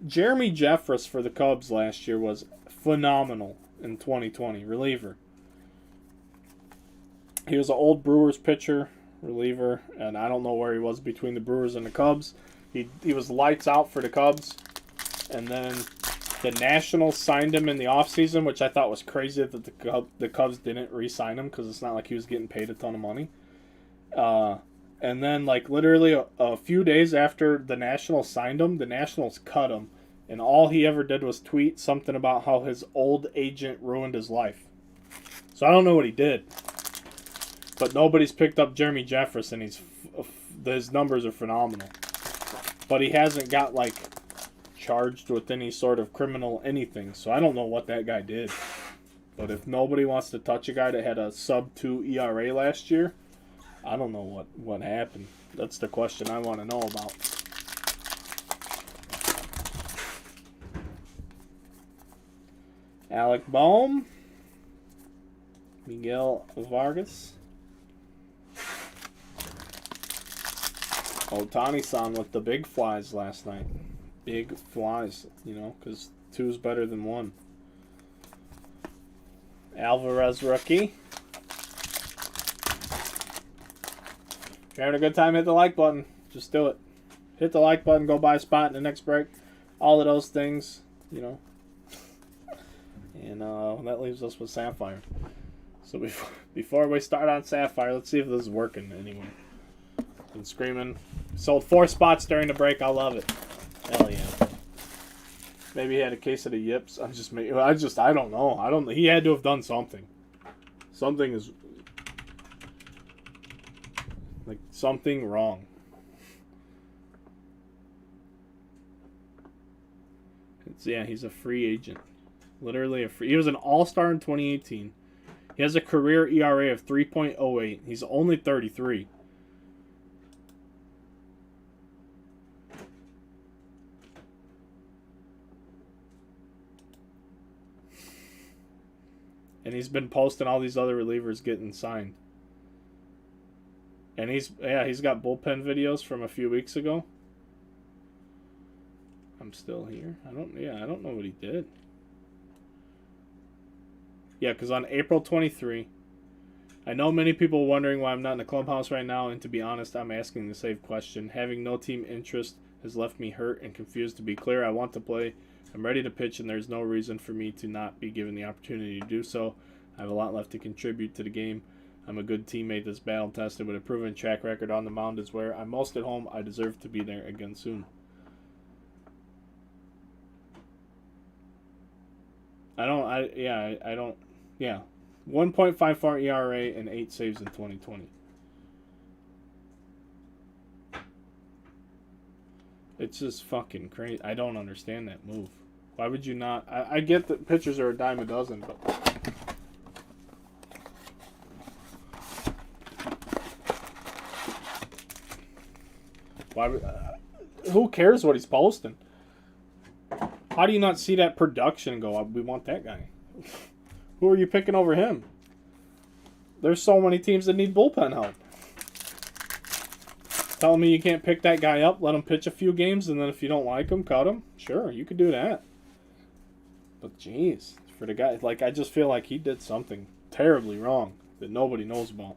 [SPEAKER 1] Jeremy Jeffress for the Cubs last year was phenomenal in 2020, reliever. He was an old Brewers pitcher, reliever, and I don't know where he was between the Brewers and the Cubs. He was lights out for the Cubs, and then the Nationals signed him in the offseason, which I thought was crazy that the Cubs didn't re-sign him because it's not like he was getting paid a ton of money. And then, like, literally a few days after the Nationals signed him, the Nationals cut him. And all he ever did was tweet something about how his old agent ruined his life. So I don't know what he did. But nobody's picked up Jeremy Jeffress, and his numbers are phenomenal. But he hasn't got, like, charged with any sort of criminal anything. So I don't know what that guy did. But if nobody wants to touch a guy that had a sub-2 ERA last year, I don't know what happened. That's the question I want to know about. Alec Bohm. Miguel Vargas. Ohtani-san with the big flies last night. Big flies, you know, because 2's better than 1. Alvarez rookie. If you're having a good time, hit the like button. Just do it. Hit the like button, go buy a spot in the next break. All of those things, you know. And that leaves us with Sapphire. So before we start on Sapphire, let's see if this is working anyway. Been screaming. Sold 4 spots during the break. I love it. Hell yeah. Maybe he had a case of the yips. I don't know. He had to have done something. Something is like something wrong. He's a free agent. Literally he was an all-star in 2018. He has a career ERA of 3.08. He's only 33. And he's been posting all these other relievers getting signed. And he's got bullpen videos from a few weeks ago. I'm still here. I don't know what he did. Yeah, because on April 23, I know many people wondering why I'm not in the clubhouse right now, and to be honest, I'm asking the same question. Having no team interest has left me hurt and confused. To be clear, I want to play. I'm ready to pitch, and there's no reason for me to not be given the opportunity to do so. I have a lot left to contribute to the game. I'm a good teammate that's battle-tested with a proven track record on the mound is where I'm most at home. I deserve to be there again soon. I don't. 1.54 ERA and 8 saves in 2020. It's just fucking crazy. I don't understand that move. Why would you not? I get that pitchers are a dime a dozen, but who cares what he's posting? How do you not see that production and go, we want that guy? Who are you picking over him? There's so many teams that need bullpen help. Telling me you can't pick that guy up, let him pitch a few games, and then if you don't like him, cut him? Sure, you could do that. But jeez, for the guy, like, I just feel like he did something terribly wrong that nobody knows about.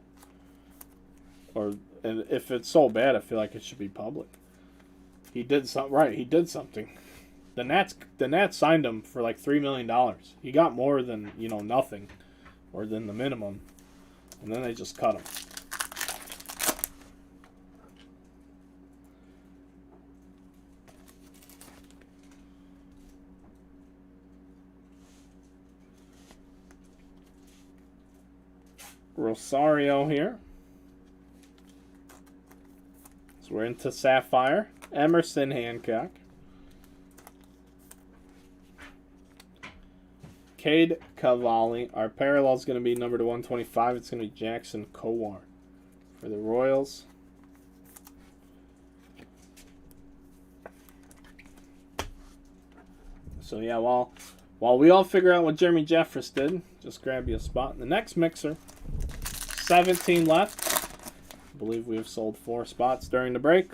[SPEAKER 1] And if it's so bad, I feel like it should be public. He did something right. He did something. The Nats signed him for like $3 million. He got more than, nothing, or than the minimum, and then they just cut him. Rosario here. So we're into Sapphire. Emerson Hancock. Cade Cavalli. Our parallel is going to be number to 125. It's going to be Jackson Kowar for the Royals. So yeah, while we all figure out what Jeremy Jeffress did, Just grab you a spot in the next mixer. 17 left. I believe we have sold 4 spots during the break,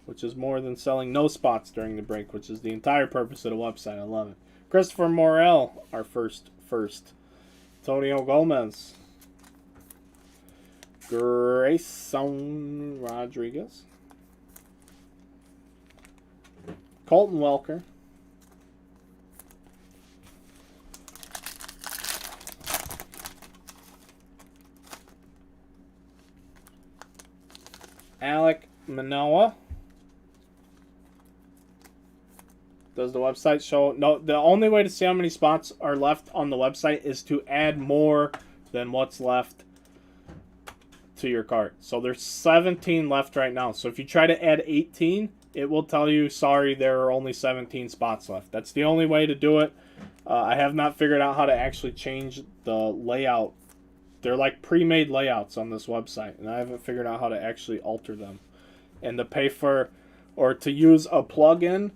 [SPEAKER 1] which is more than selling no spots during the break, which is the entire purpose of the website. I love it. Christopher Morel, our first. Antonio Gomez. Grayson Rodriguez. Colton Welker. Alek Manoah. Does the website show? No, the only way to see how many spots are left on the website is to add more than what's left to your cart. So there's 17 left right now. So if you try to add 18, it will tell you, sorry, there are only 17 spots left. That's the only way to do it. I have not figured out how to actually change the layout. They're like pre-made layouts on this website, and I haven't figured out how to actually alter them. And to pay for, or to use a plugin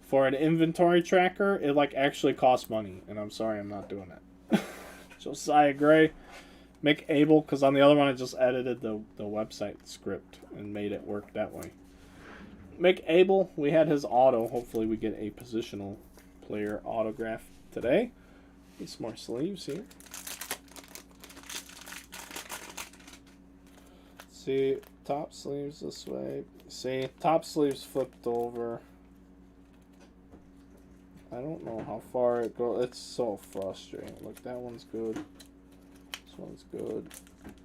[SPEAKER 1] for an inventory tracker, it like actually costs money, and I'm sorry I'm not doing that. Josiah Gray, Mick Abel, because on the other one I just edited the website script and made it work that way. Mick Abel, we had his auto. Hopefully we get a positional player autograph today. Need some more sleeves here. See, top sleeves this way. See, top sleeves flipped over. I don't know how far it goes. It's so frustrating. Look, that one's good. This one's good.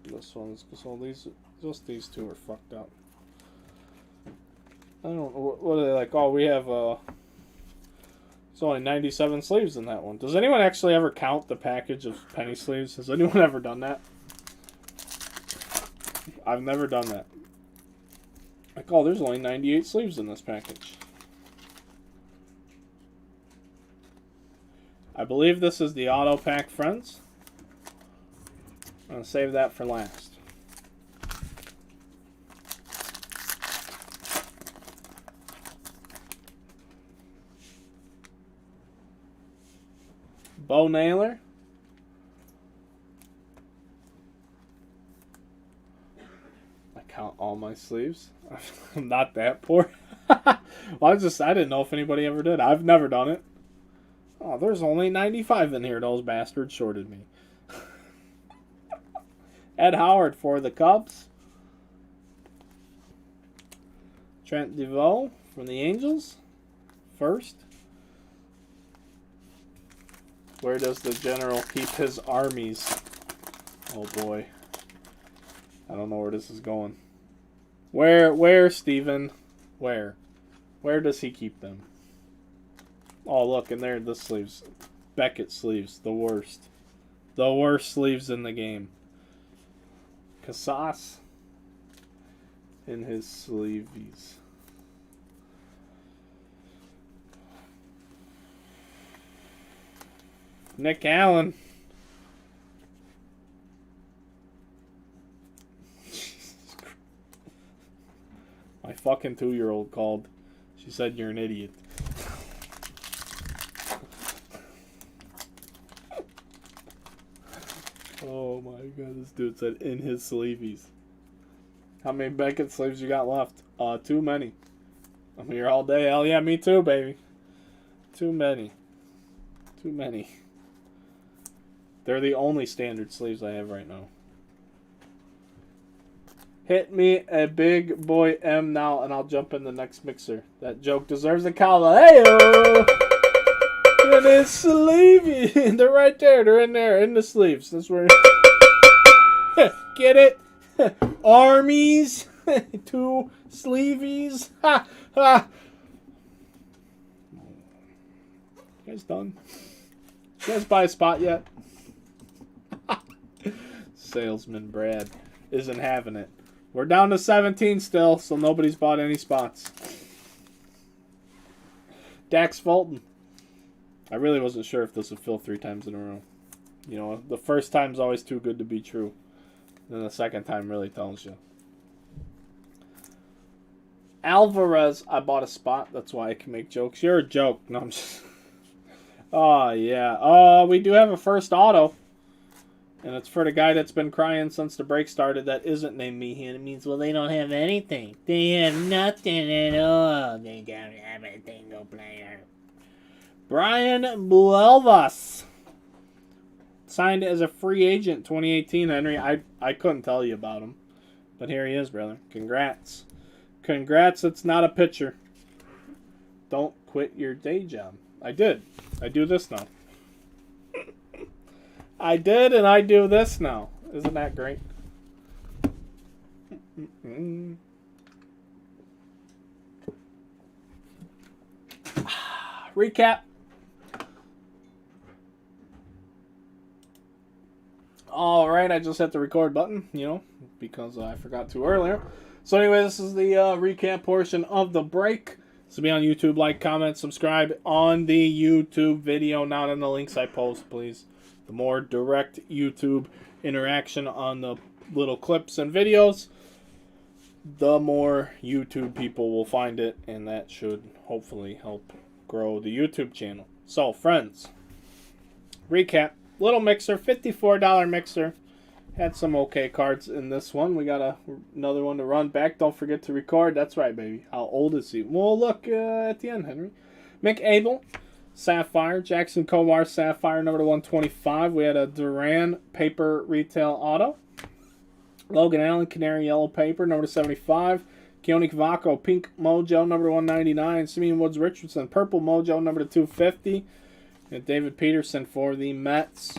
[SPEAKER 1] This one's good. So just these two are fucked up. I don't know. What are they like? Oh, we have, there's only 97 sleeves in that one. Does anyone actually ever count the package of penny sleeves? Has anyone ever done that? I've never done that. Like, oh, there's only 98 sleeves in this package. I believe this is the auto pack, friends. I'm going to save that for last. Bo Naylor. I count all my sleeves. I'm not that poor. Well, I didn't know if anybody ever did. I've never done it. Oh, there's only 95 in here. Those bastards shorted me. Ed Howard for the Cubs. Trent DeVoe from the Angels. First. Where does the general keep his armies? Oh boy. I don't know where this is going. Where, Steven? Where? Where does he keep them? Oh, look, and there, the sleeves. Beckett sleeves, the worst. The worst sleeves in the game. Casas in his sleeves. Nick Allen. My fucking 2-year-old called. She said you're an idiot. Oh my god, this dude said in his sleeves. How many Beckett sleeves you got left? Too many. I'm here all day. Hell yeah, me too, baby. Too many. Too many. They're the only standard sleeves I have right now. Hit me a big boy M now, and I'll jump in the next mixer. That joke deserves a call. Hey-o! In his sleeves. They're right there. They're in there, in the sleeves. That's where. Get it? Armies. 2 sleeveys. Ha ha. You guys done? You guys buy a spot yet? Salesman Brad isn't having it. We're down to 17 still, so nobody's bought any spots. Dax Fulton. I really wasn't sure if this would fill 3 times in a row. You know, the first time's always too good to be true. Then the second time really tells you. Alvarez, I bought a spot. That's why I can make jokes. You're a joke. No, I'm just... Oh, yeah. We do have a first auto. And it's for the guy that's been crying since the break started that isn't named Meehan. It means, well, they don't have anything. They have nothing at all. They don't have a single player. Brian Buelvas. Signed as a free agent 2018, Henry. I couldn't tell you about him. But here he is, brother. Congrats. Congrats, it's not a pitcher. Don't quit your day job. I did. I do this now. I did, and I do this now. Isn't that great? Recap. All right, I just hit the record button, because I forgot to earlier. So anyway, this is the recap portion of the break. This will be on YouTube. Like, comment, subscribe on the YouTube video, not in the links I post, please. The more direct YouTube interaction on the little clips and videos, the more YouTube people will find it, and that should hopefully help grow the YouTube channel. So, friends, recap. Little mixer, $54 mixer. Had some okay cards in this one. We got another one to run back. Don't forget to record. That's right, baby. How old is he? Well, look at the end, Henry. Mick Abel, Sapphire. Jackson Komar, Sapphire, number to 125. We had a Duran paper retail auto. Logan Allen, Canary Yellow paper, number to 75. Keone Kavako, Pink Mojo, number to 199. Simeon Woods Richardson, Purple Mojo, number to 250. And David Peterson for the Mets.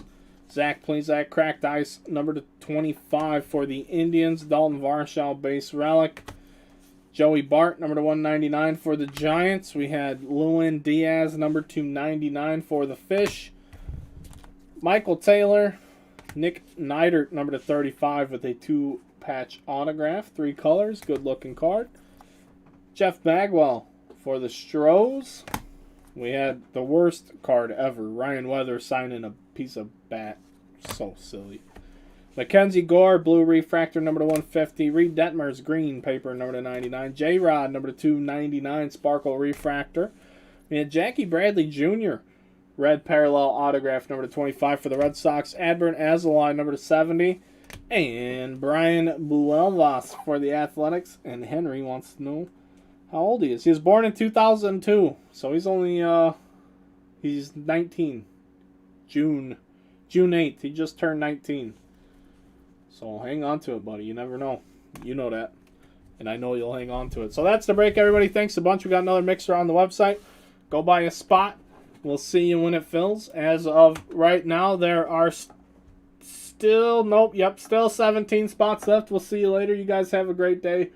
[SPEAKER 1] Zach Plesac, Cracked Ice, number to 25 for the Indians. Dalton Varsho, base relic. Joey Bart, number to 199 for the Giants. We had Lewin Diaz, number 299 for the Fish. Michael Taylor, Nick Neidert, number to 35 with a 2-patch autograph. 3 colors, good looking card. Jeff Bagwell for the Stros. We had the worst card ever. Ryan Weather signing a piece of bat. So silly. Mackenzie Gore, blue refractor, number to 150. Reed Detmers, green paper, number to 99. J-Rod, number to 299, sparkle refractor. We had Jackie Bradley Jr., red parallel autograph, number to 25 for the Red Sox. Adbert Azalai, number to 70. And Brian Buelvas for the Athletics. And Henry wants to know how old he is. He was born in 2002, so he's only, he's 19. June 8th. He just turned 19. So hang on to it, buddy. You never know. You know that. And I know you'll hang on to it. So that's the break, everybody. Thanks a bunch. We got another mixer on the website. Go buy a spot. We'll see you when it fills. As of right now, there are still 17 spots left. We'll see you later. You guys have a great day.